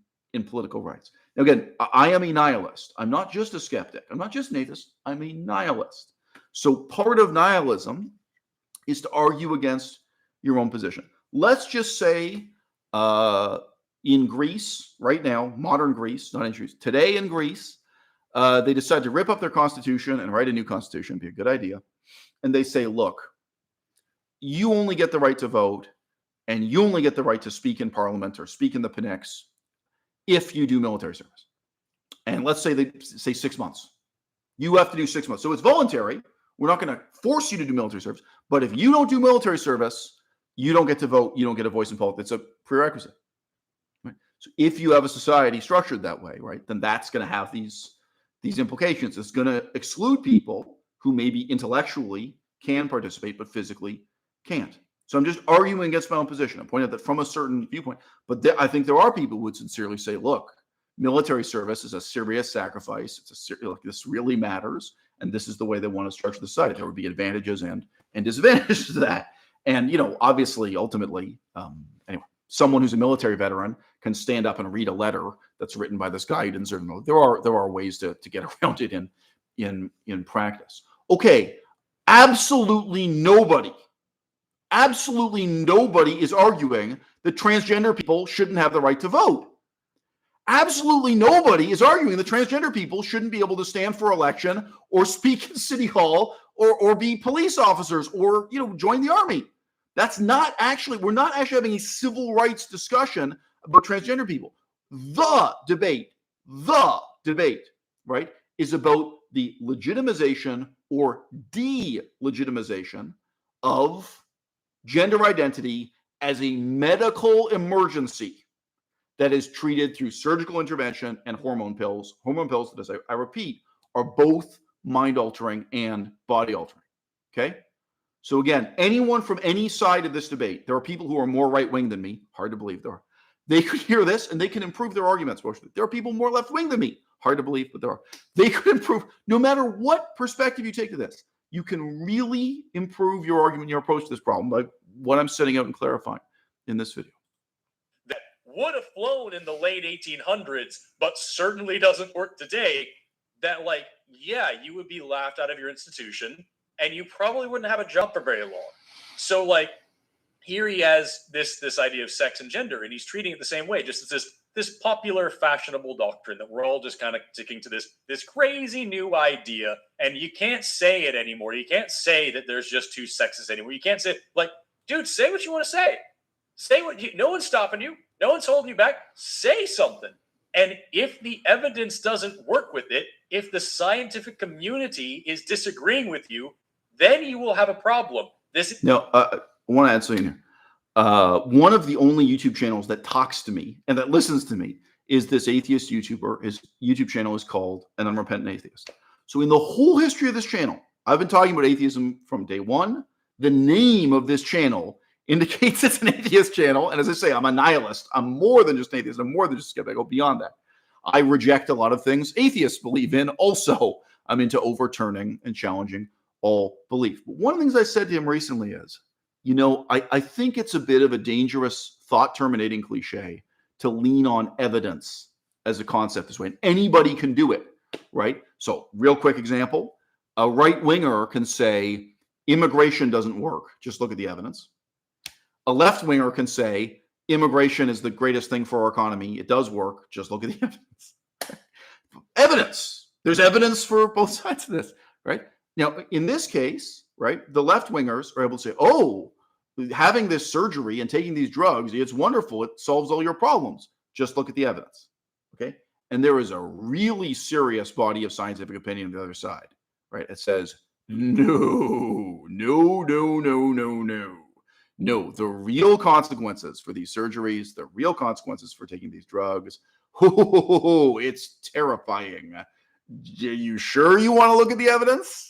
political rights. Now, again, I am a nihilist. I'm not just a skeptic. I'm not just an atheist. I'm a nihilist. So part of nihilism is to argue against your own position. Let's just say in Greece right now, modern Greece, not ancient Greece, today in Greece, they decide to rip up their constitution and write a new constitution. Be a good idea. And they say, look, you only get the right to vote and you only get the right to speak in parliament or speak in the Pnyx if you do military service. And let's say they say 6 months. You have to do 6 months. So it's voluntary. We're not going to force you to do military service. But if you don't do military service, you don't get to vote. You don't get a voice in politics. It's a prerequisite. Right? So if you have a society structured that way, right, then that's going to have these implications. It's going to exclude people who maybe intellectually can participate, but physically can't. So I'm just arguing against my own position. I'm pointing out that from a certain viewpoint. But I think there are people who would sincerely say, look, military service is a serious sacrifice. Look, this really matters. And this is the way they want to structure the society. There would be advantages and disadvantages to that. And, obviously, ultimately, anyway, someone who's a military veteran can stand up and read a letter that's written by this guy who didn't serve in. There are ways to get around it in practice. Okay, absolutely nobody is arguing that transgender people shouldn't have the right to vote. Absolutely nobody is arguing that transgender people shouldn't be able to stand for election or speak in City Hall or be police officers or join the army. We're not actually having a civil rights discussion about transgender people. The debate, right, is about the legitimization or delegitimization of gender identity as a medical emergency that is treated through surgical intervention and hormone pills. Hormone pills, as I repeat, are both mind-altering and body-altering. Okay? So again, anyone from any side of this debate, there are people who are more right-wing than me. Hard to believe there are. They could hear this and they can improve their arguments. There are people more left-wing than me. Hard to believe, but there are. They could improve. No matter what perspective you take to this, you can really improve your argument, your approach to this problem by what I'm setting out and clarifying in this video. That would have flown in the late 1800s, but certainly doesn't work today. That, you would be laughed out of your institution, and you probably wouldn't have a job for very long. So, here he has this idea of sex and gender, and he's treating it the same way, just as this popular, fashionable doctrine that we're all just kind of sticking to this crazy new idea, and you can't say it anymore. You can't say that there's just two sexes anymore. You can't say, dude, say what you want to say. Say no one's stopping you. No one's holding you back. Say something. And if the evidence doesn't work with it, if the scientific community is disagreeing with you, then you will have a problem. I want to add something here. One of the only YouTube channels that talks to me and that listens to me is this atheist YouTuber. His YouTube channel is called An Unrepentant Atheist. So in the whole history of this channel, I've been talking about atheism from day one. The name of this channel indicates it's an atheist channel. And as I say, I'm a nihilist. I'm more than just an atheist. I'm more than just a skeptic. I go beyond that. I reject a lot of things atheists believe in. Also, I'm into overturning and challenging all belief. But one of the things I said to him recently is, I think it's a bit of a dangerous thought-terminating cliche to lean on evidence as a concept this way. And anybody can do it, right? So real quick example, a right-winger can say immigration doesn't work. Just look at the evidence. A left-winger can say immigration is the greatest thing for our economy. It does work. Just look at the evidence. Evidence. There's evidence for both sides of this, right? Now, in this case, right, the left-wingers are able to say, oh, having this surgery and taking these drugs, it's wonderful. It solves all your problems. Just look at the evidence, okay? And there is a really serious body of scientific opinion on the other side, right? It says, no. The real consequences for these surgeries, the real consequences for taking these drugs, it's terrifying. Are you sure you want to look at the evidence?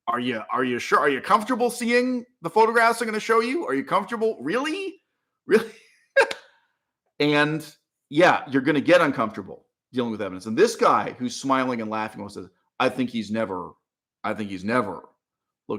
Are you sure? Are you comfortable seeing the photographs I'm going to show you? Are you comfortable? Really? And yeah, you're going to get uncomfortable dealing with evidence. And this guy who's smiling and laughing says, I think he's never looked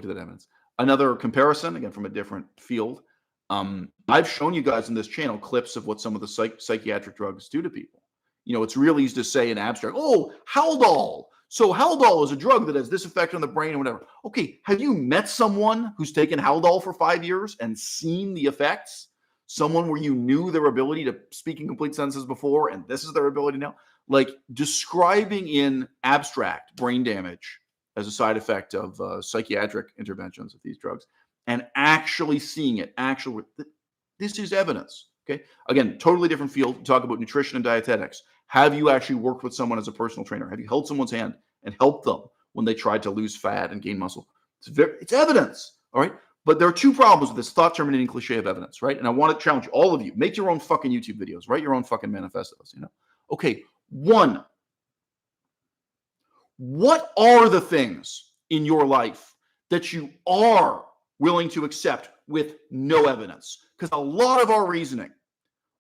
at that evidence. Another comparison, again, from a different field. I've shown you guys in this channel clips of what some of the psychiatric drugs do to people. It's really easy to say in abstract, oh, Haldol. So Haldol is a drug that has this effect on the brain or whatever. Okay, have you met someone who's taken Haldol for 5 years and seen the effects? Someone where you knew their ability to speak in complete sentences before, and this is their ability now? Like, describing in abstract brain damage as a side effect of psychiatric interventions of these drugs, and actually seeing it, this is evidence. Okay, again, totally different field. Talk about nutrition and dietetics. Have you actually worked with someone as a personal trainer? Have you held someone's hand and helped them when they tried to lose fat and gain muscle? It's evidence, all right? But there are two problems with this thought-terminating cliche of evidence, right? And I want to challenge all of you. Make your own fucking YouTube videos. Write your own fucking manifestos, Okay, one, what are the things in your life that you are willing to accept with no evidence? Because a lot of our reasoning,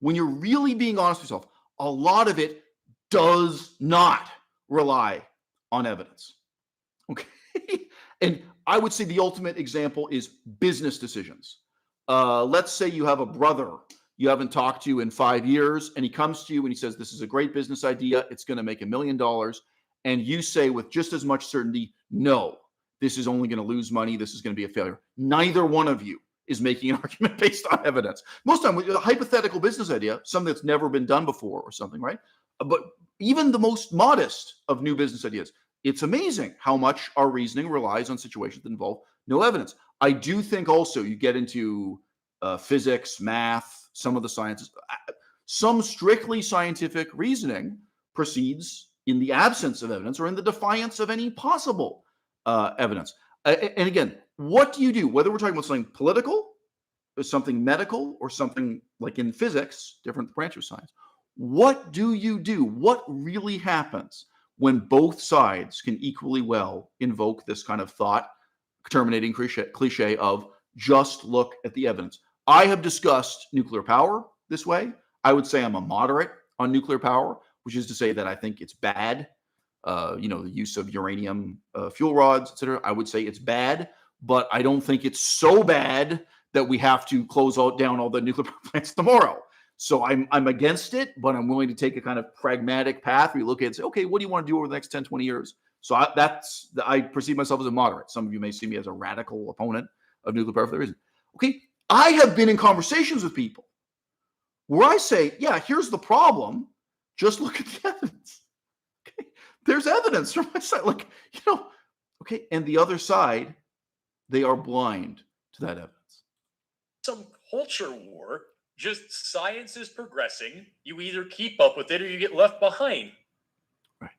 when you're really being honest with yourself, a lot of it does not rely on evidence. Okay. And I would say the ultimate example is business decisions. Let's say you have a brother you haven't talked to in 5 years, and he comes to you and he says, this is a great business idea. It's going to make $1 million. And you say with just as much certainty, no, this is only going to lose money. This is going to be a failure. Neither one of you is making an argument based on evidence. Most of the time, a hypothetical business idea, something that's never been done before or something, right? But even the most modest of new business ideas, it's amazing how much our reasoning relies on situations that involve no evidence. I do think also you get into physics, math, some of the sciences. Some strictly scientific reasoning proceeds in the absence of evidence or in the defiance of any possible evidence. And again, what do you do? Whether we're talking about something political, or something medical, or something like in physics, different branch of science, what do you do? What really happens when both sides can equally well invoke this kind of thought-terminating cliche of just look at the evidence? I have discussed nuclear power this way. I would say I'm a moderate on nuclear power, which is to say that I think it's bad. The use of uranium fuel rods, etc. I would say it's bad, but I don't think it's so bad that we have to close down all the nuclear power plants tomorrow. So I'm against it, but I'm willing to take a kind of pragmatic path. We look at it and say, okay, what do you want to do over the next 10, 20 years? So I perceive myself as a moderate. Some of you may see me as a radical opponent of nuclear power for that reason. Okay, I have been in conversations with people where I say, yeah, here's the problem. Just look at the evidence. Okay, there's evidence from my side. Okay, and the other side, they are blind to that evidence. Some culture war. Just science is progressing. You either keep up with it or you get left behind. Right.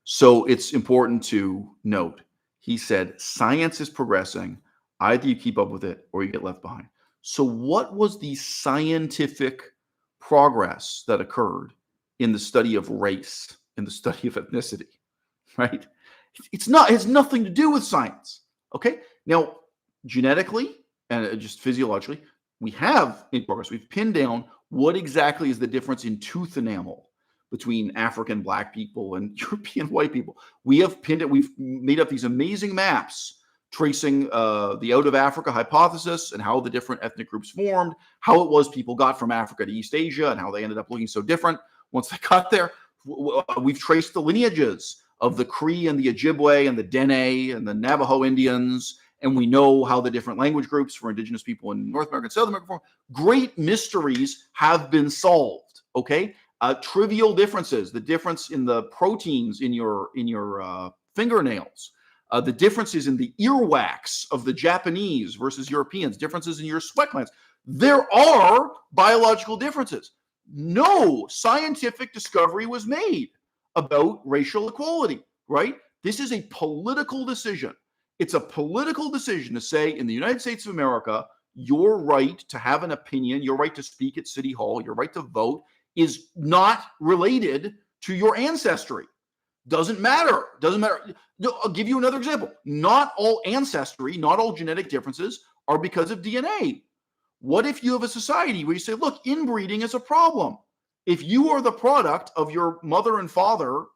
So it's important to note, he said, science is progressing. Either you keep up with it or you get left behind. So what was the scientific progress that occurred in the study of race, in the study of ethnicity, right? It has nothing to do with science. Okay. Now, genetically and just physiologically, we have in progress. We've pinned down what exactly is the difference in tooth enamel between African black people and European white people. We have pinned it. We've made up these amazing maps tracing the out of Africa hypothesis and how the different ethnic groups formed, how it was people got from Africa to East Asia and how they ended up looking so different once they got there. We've traced the lineages of the Cree and the Ojibwe and the Dene and the Navajo Indians. And we know how the different language groups for indigenous people in North America and South America form. Great mysteries have been solved, okay? Trivial differences, the difference in the proteins in your fingernails, the differences in the earwax of the Japanese versus Europeans, differences in your sweat glands. There are biological differences. No scientific discovery was made about racial equality, right? This is a political decision. It's a political decision to say in the United States of America, your right to have an opinion, your right to speak at City Hall, your right to vote is not related to your ancestry. Doesn't matter. I'll give you another example. Not all ancestry, not all genetic differences are because of DNA. What if you have a society where you say, look, inbreeding is a problem. If you are the product of your mother and father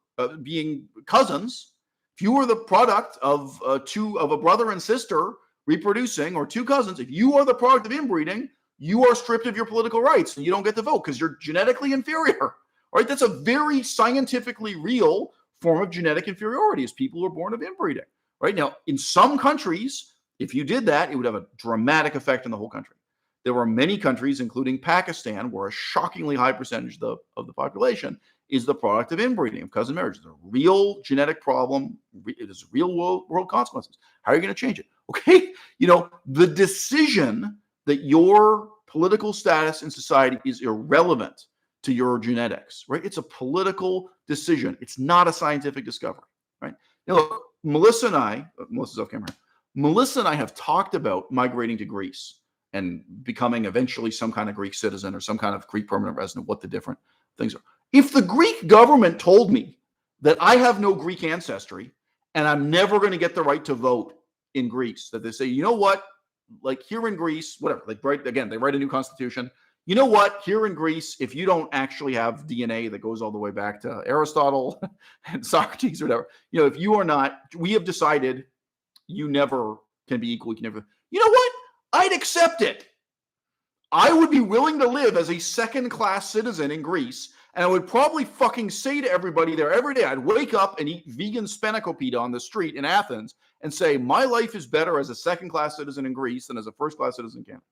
being cousins, if you were the product of a brother and sister reproducing, or two cousins, if you are the product of inbreeding, you are stripped of your political rights and you don't get to vote because you're genetically inferior. Right? That's a very scientifically real form of genetic inferiority, is people who are born of inbreeding. Right? Now, in some countries, if you did that, it would have a dramatic effect in the whole country. There are many countries, including Pakistan, where a shockingly high percentage of the population is the product of inbreeding, of cousin marriage. It's a real genetic problem. It is real world consequences. How are you going to change it? Okay, the decision that your political status in society is irrelevant to your genetics, right? It's a political decision. It's not a scientific discovery, right? Now, look, Melissa's off camera. Melissa and I have talked about migrating to Greece and becoming eventually some kind of Greek citizen or some kind of Greek permanent resident, what the different things are. If the Greek government told me that I have no Greek ancestry and I'm never going to get the right to vote in Greece, that they say, you know what, like here in Greece, whatever, they write a new constitution. You know what, here in Greece, if you don't actually have DNA that goes all the way back to Aristotle and Socrates or whatever, if you are not, we have decided you never can be equal. You can never, you know what? I'd accept it. I would be willing to live as a second-class citizen in Greece, and I would probably fucking say to everybody there every day, I'd wake up and eat vegan spanakopita on the street in Athens and say, my life is better as a second-class citizen in Greece than as a first-class citizen in Canada.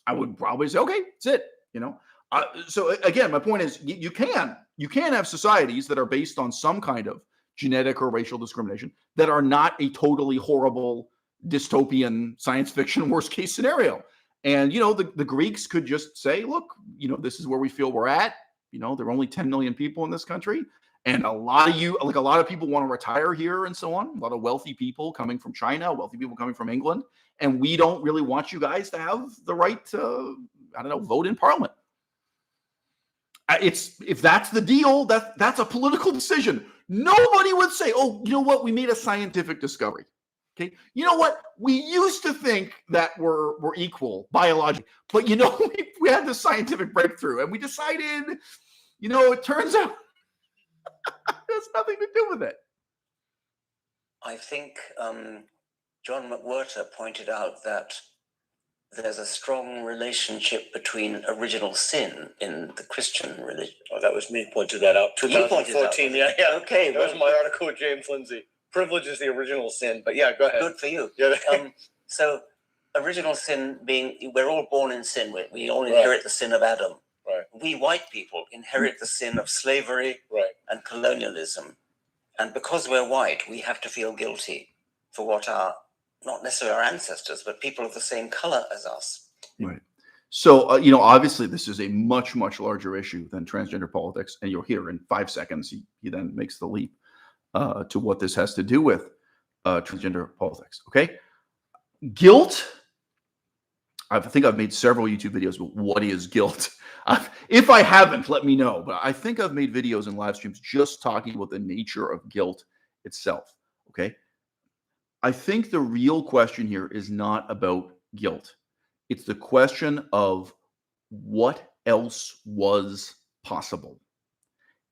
I would probably say, okay, that's it. So again, my point is, you can have societies that are based on some kind of genetic or racial discrimination that are not a totally horrible dystopian science fiction worst case scenario. And, the Greeks could just say, look, this is where we feel we're at. There are only 10 million people in this country. And a lot of people want to retire here and so on. A lot of wealthy people coming from China, wealthy people coming from England. And we don't really want you guys to have the right to, vote in parliament. If that's the deal, that's a political decision. Nobody would say, oh, you know what? We made a scientific discovery. Okay. You know what? We used to think that we're equal biologically, but we had this scientific breakthrough and we decided, it turns out there's nothing to do with it. I think John McWhirter pointed out that there's a strong relationship between original sin in the Christian religion. Oh, that was me pointed that out. 2014. Yeah. Okay. That was my article with James Lindsay. Privilege is the original sin, but yeah, go ahead. Good for you. Yeah. So original sin being, we're all born in sin. We all inherit the sin of Adam. Right. We white people inherit the sin of slavery and colonialism. And because we're white, we have to feel guilty for what not necessarily our ancestors, but people of the same color as us. Right. So, obviously this is a much, much larger issue than transgender politics. And you'll hear in 5 seconds, he then makes the leap to what this has to do with transgender politics. Okay. Guilt. I think I've made several YouTube videos about what is guilt. If I haven't, let me know. But I think I've made videos and live streams just talking about the nature of guilt itself. Okay. I think the real question here is not about guilt. It's the question of what else was possible.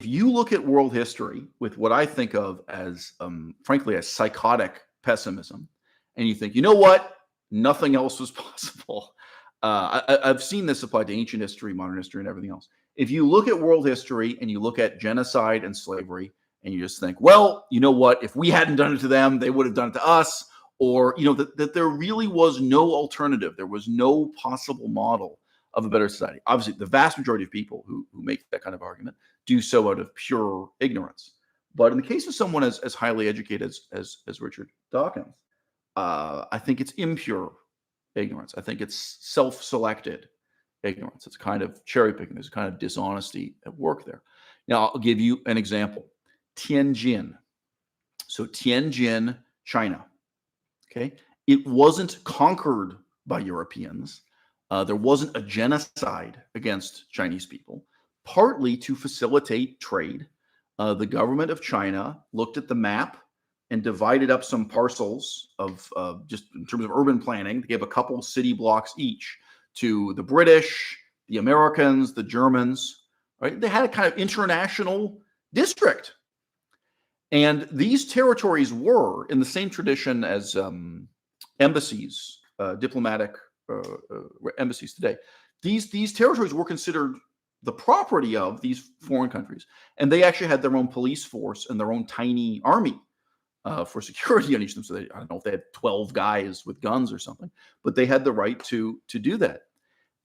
If you look at world history with what I think of as, frankly, as psychotic pessimism, and you think, you know what? Nothing else was possible. I've seen this applied to ancient history, modern history, and everything else. If you look at world history and you look at genocide and slavery, and you just think, well, you know what? If we hadn't done it to them, they would have done it to us. Or, that there really was no alternative. There was no possible model of a better society. Obviously, the vast majority of people who make that kind of argument do so out of pure ignorance. But in the case of someone as highly educated as Richard Dawkins, I think it's impure ignorance. I think it's self-selected ignorance. It's a kind of cherry picking. There's a kind of dishonesty at work there. Now, I'll give you an example. Tianjin. So Tianjin, China. Okay. It wasn't conquered by Europeans. There wasn't a genocide against Chinese people, partly to facilitate trade. The government of China looked at the map and divided up some parcels of just in terms of urban planning. They gave a couple city blocks each to the British, the Americans, the Germans. Right? They had a kind of international district. And these territories were in the same tradition as embassies, diplomatic embassies today, these territories were considered the property of these foreign countries, and they actually had their own police force and their own tiny army for security on each of them. So I don't know if they had 12 guys with guns or something, but they had the right to do that.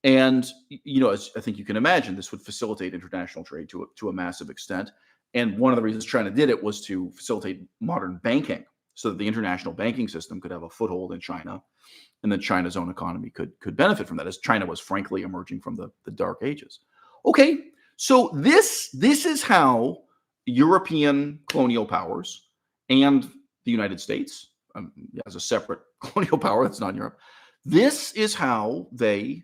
And as I think you can imagine, this would facilitate international trade to a massive extent. And one of the reasons China did it was to facilitate modern banking, so that the international banking system could have a foothold in China, and then China's own economy could benefit from that, as China was frankly emerging from the Dark Ages. Okay, so this is how European colonial powers and the United States, as a separate colonial power that's not Europe, this is how they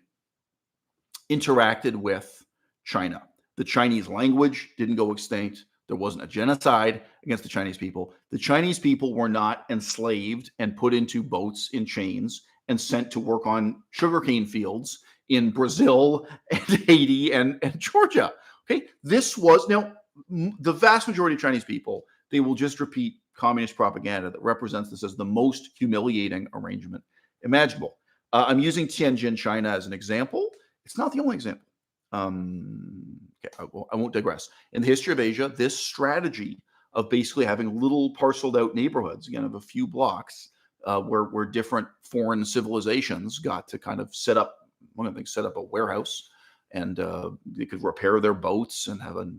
interacted with China. The Chinese language didn't go extinct. There wasn't a genocide against the Chinese people. The Chinese people were not enslaved and put into boats in chains and sent to work on sugarcane fields in Brazil and Haiti and Georgia. Okay, this was, now, the vast majority of Chinese people, they will just repeat communist propaganda that represents this as the most humiliating arrangement imaginable. I'm using Tianjin, China as an example. It's not the only example. Okay, I won't digress. In the history of Asia, this strategy of basically having little parceled out neighborhoods, again, of a few blocks, where different foreign civilizations got to kind of set up a warehouse, and they could repair their boats and have a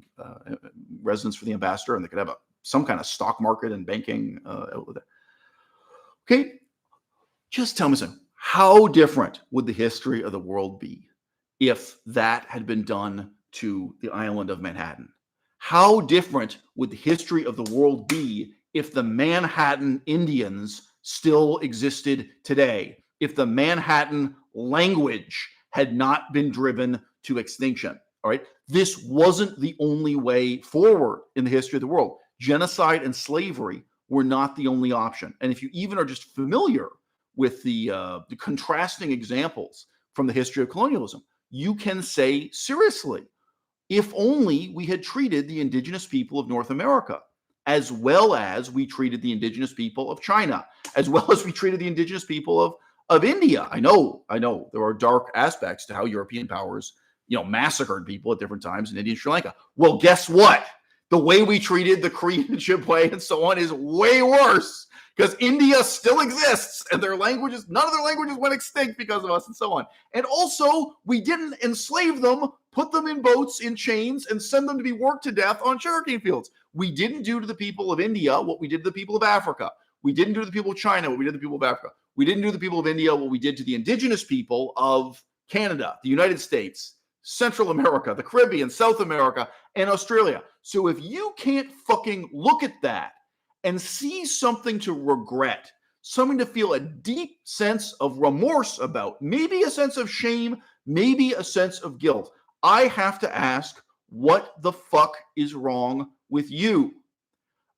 residence for the ambassador, and they could have some kind of stock market and banking outlet. Okay, just tell me something. How different would the history of the world be if that had been done to the island of Manhattan? How different would the history of the world be if the Manhattan Indians still existed today? If the Manhattan language had not been driven to extinction? All right. This wasn't the only way forward in the history of the world. Genocide and slavery were not the only option. And if you even are just familiar with the contrasting examples from the history of colonialism, you can say seriously, if only we had treated the indigenous people of North America as well as we treated the indigenous people of China, as well as we treated the indigenous people of India. I know there are dark aspects to how European powers, massacred people at different times in India and Sri Lanka. Well, guess what? The way we treated the Korean and Ojibwe and so on is way worse, because India still exists and none of their languages went extinct because of us and so on. And also, we didn't enslave them, put them in boats in chains, and send them to be worked to death on sugarcane fields. We didn't do to the people of India what we did to the people of Africa. We didn't do to the people of China what we did to the people of Africa. We didn't do to the people of India what we did to the indigenous people of Canada, the United States, Central America, the Caribbean, South America, and Australia. So if you can't fucking look at that and see something to regret, something to feel a deep sense of remorse about, maybe a sense of shame, maybe a sense of guilt, I have to ask, what the fuck is wrong with you?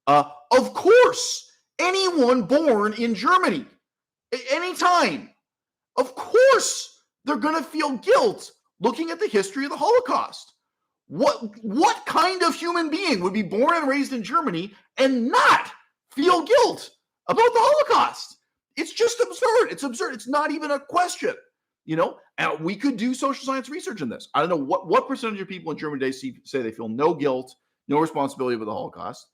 Of course, anyone born in Germany, anytime, of course, they're going to feel guilt looking at the history of the Holocaust. What kind of human being would be born and raised in Germany and not feel guilt about the Holocaust? It's just absurd. It's absurd. It's not even a question. And we could do social science research in this. I don't know what percentage of people in Germany today say they feel no guilt, no responsibility for the Holocaust.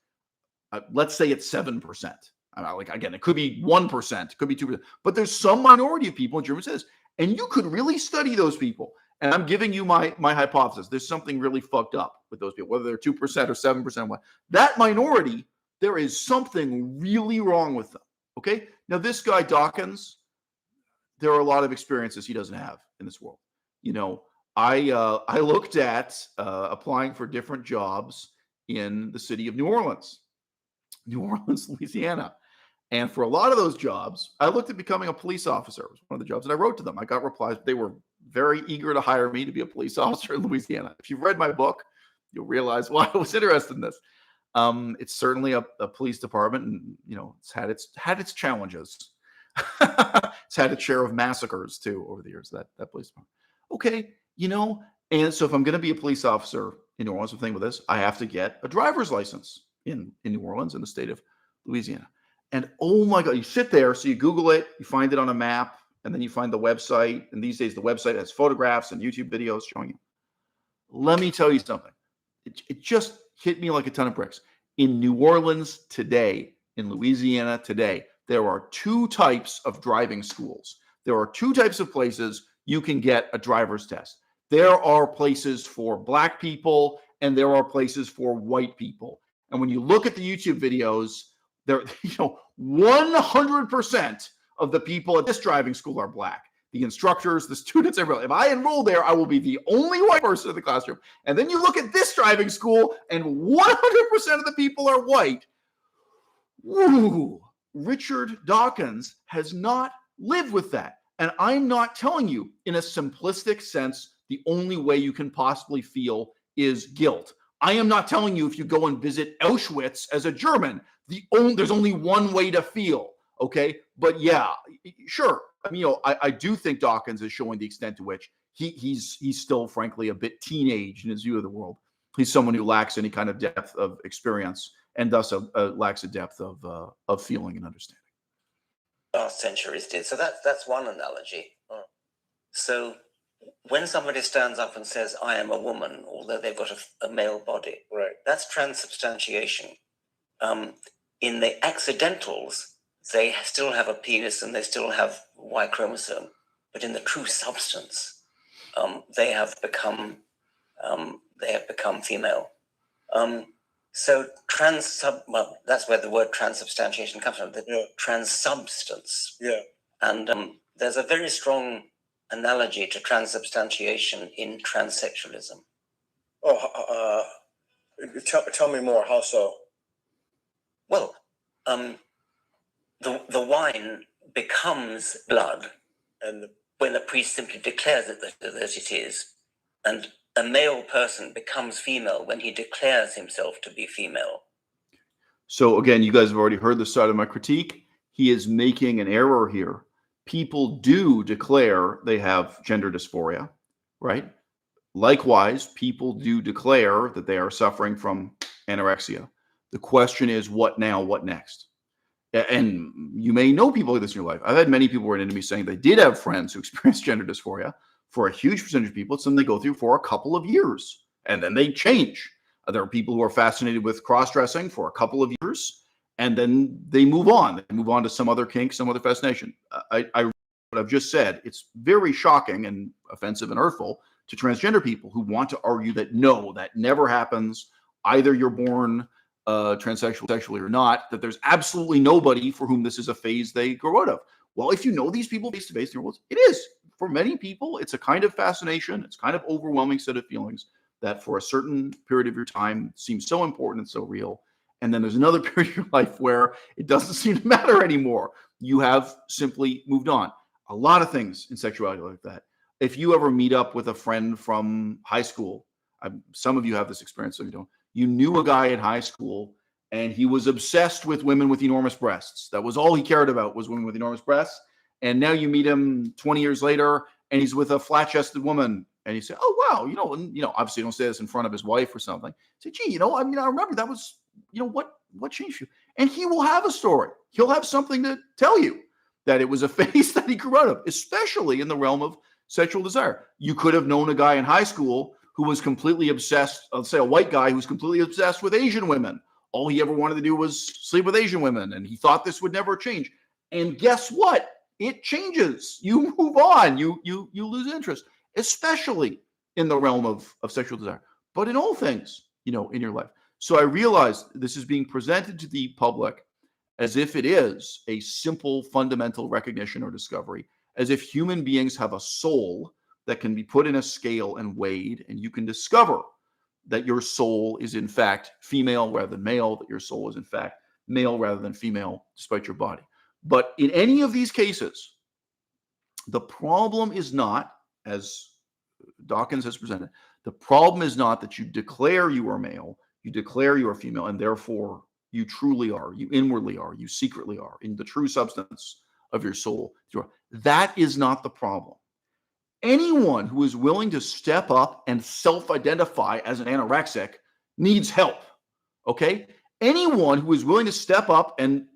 Let's say it's 7%. Again, it could be 1%, it could be 2%, but there's some minority of people in Germany says, and you could really study those people. And I'm giving you my hypothesis. There's something really fucked up with those people, whether they're 2% or 7%. That minority, there is something really wrong with them. Okay. Now, this guy Dawkins, there are a lot of experiences he doesn't have in this world. I looked at applying for different jobs in the city of New Orleans, Louisiana. And for a lot of those jobs, I looked at becoming a police officer. It was one of the jobs, and I wrote to them. I got replies. They were very eager to hire me to be a police officer in Louisiana. If you've read my book, you'll realize why I was interested in this. It's certainly a police department, and it's had its challenges. It's had its share of massacres too over the years. That police department. Okay, and so if I'm going to be a police officer in New Orleans, the thing with this, I have to get a driver's license in New Orleans, in the state of Louisiana. And oh my God, you sit there, so you Google it, you find it on a map, and then you find the website. And these days, the website has photographs and YouTube videos showing you. Let me tell you something. It just hit me like a ton of bricks. In New Orleans today, in Louisiana today, there are 2 types of driving schools. There are 2 types of places you can get a driver's test. There are places for Black people and there are places for white people. And when you look at the YouTube videos, there, 100% of the people at this driving school are Black. The instructors, the students, everyone. If I enroll there, I will be the only white person in the classroom. And then you look at this driving school, and 100% of the people are white. Woo! Richard Dawkins has not lived with that. And I'm not telling you, in a simplistic sense, the only way you can possibly feel is guilt. I am not telling you if you go and visit Auschwitz as a German, there's only one way to feel. Okay, but yeah, sure. I mean, I do think Dawkins is showing the extent to which he's still, frankly, a bit teenage in his view of the world. He's someone who lacks any kind of depth of experience and thus lacks a depth of feeling and understanding. Last centuries did. So that's one analogy. So when somebody stands up and says, "I am a woman," although they've got a male body, Right. that's transubstantiation. In the accidentals, they still have a penis and they still have Y chromosome, but in the true substance, they have become female. So well, that's where the word transubstantiation comes from. The transsubstance. Yeah. And there's a very strong analogy to transubstantiation in transsexualism. Oh, tell me more. How so? Well, the wine becomes blood, And when the priest simply declares that it is, and a male person becomes female when he declares himself to be female. So again, you guys have already heard the side of my critique. He is making an error here. People do declare they have gender dysphoria, right? Likewise, people do declare that they are suffering from anorexia. The question is, what now? What next? And you may know people like this in your life. I've had many people write into me saying they did have friends who experienced gender dysphoria. For a huge percentage of people, it's something they go through for a couple of years, and then they change. There are people who are fascinated with cross-dressing for a couple of years, and then they move on. They move on to some other kink, some other fascination. What I've just said, it's very shocking and offensive and hurtful to transgender people who want to argue that no, that never happens. Either you're born transsexual sexually or not, that there's absolutely nobody for whom this is a phase they grow out of. Well, if you know these people face to face in your world, it is. For many people, it's a kind of fascination. It's kind of overwhelming set of feelings that for a certain period of your time seems so important and so real. And then there's another period of your life where it doesn't seem to matter anymore. You have simply moved on. A lot of things in sexuality like that. If you ever meet up with a friend from high school, some of you have this experience, some of you don't. You knew a guy in high school and he was obsessed with women with enormous breasts. That was all he cared about, was women with enormous breasts. And now you meet him 20 years later and he's with a flat-chested woman. And you say, "Oh, wow, obviously you don't say this in front of his wife or something." Say, "Gee, I remember that was, what changed you?" And he will have a story. He'll have something to tell you that it was a phase that he grew out of, especially in the realm of sexual desire. You could have known a guy in high school who was completely obsessed, let's say a white guy who was completely obsessed with Asian women. All he ever wanted to do was sleep with Asian women, and he thought this would never change. And guess what? It changes. You move on. You lose interest, especially in the realm of sexual desire, but in all things, in your life. So I realized this is being presented to the public as if it is a simple fundamental recognition or discovery, as if human beings have a soul that can be put in a scale and weighed, and you can discover that your soul is in fact female rather than male, that your soul is in fact male rather than female, despite your body. But in any of these cases, the problem is not, as Dawkins has presented, the problem is not that you declare you are male, you declare you are female, and therefore you truly are, you inwardly are, you secretly are, in the true substance of your soul. That is not the problem. Anyone who is willing to step up and self-identify as an anorexic needs help, okay? Anyone who is willing to step up and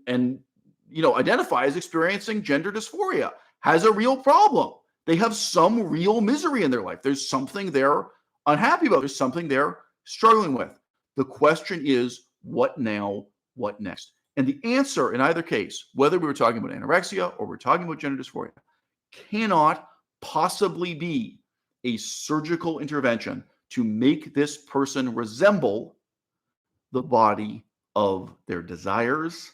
identify as experiencing gender dysphoria, has a real problem. They have some real misery in their life. There's something they're unhappy about. There's something they're struggling with. The question is, what now? What next? And the answer in either case, whether we were talking about anorexia or we're talking about gender dysphoria, cannot possibly be a surgical intervention to make this person resemble the body of their desires,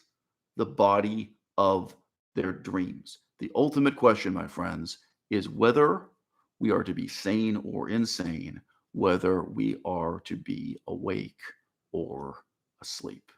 the body of their dreams. The ultimate question, my friends, is whether we are to be sane or insane, whether we are to be awake or asleep.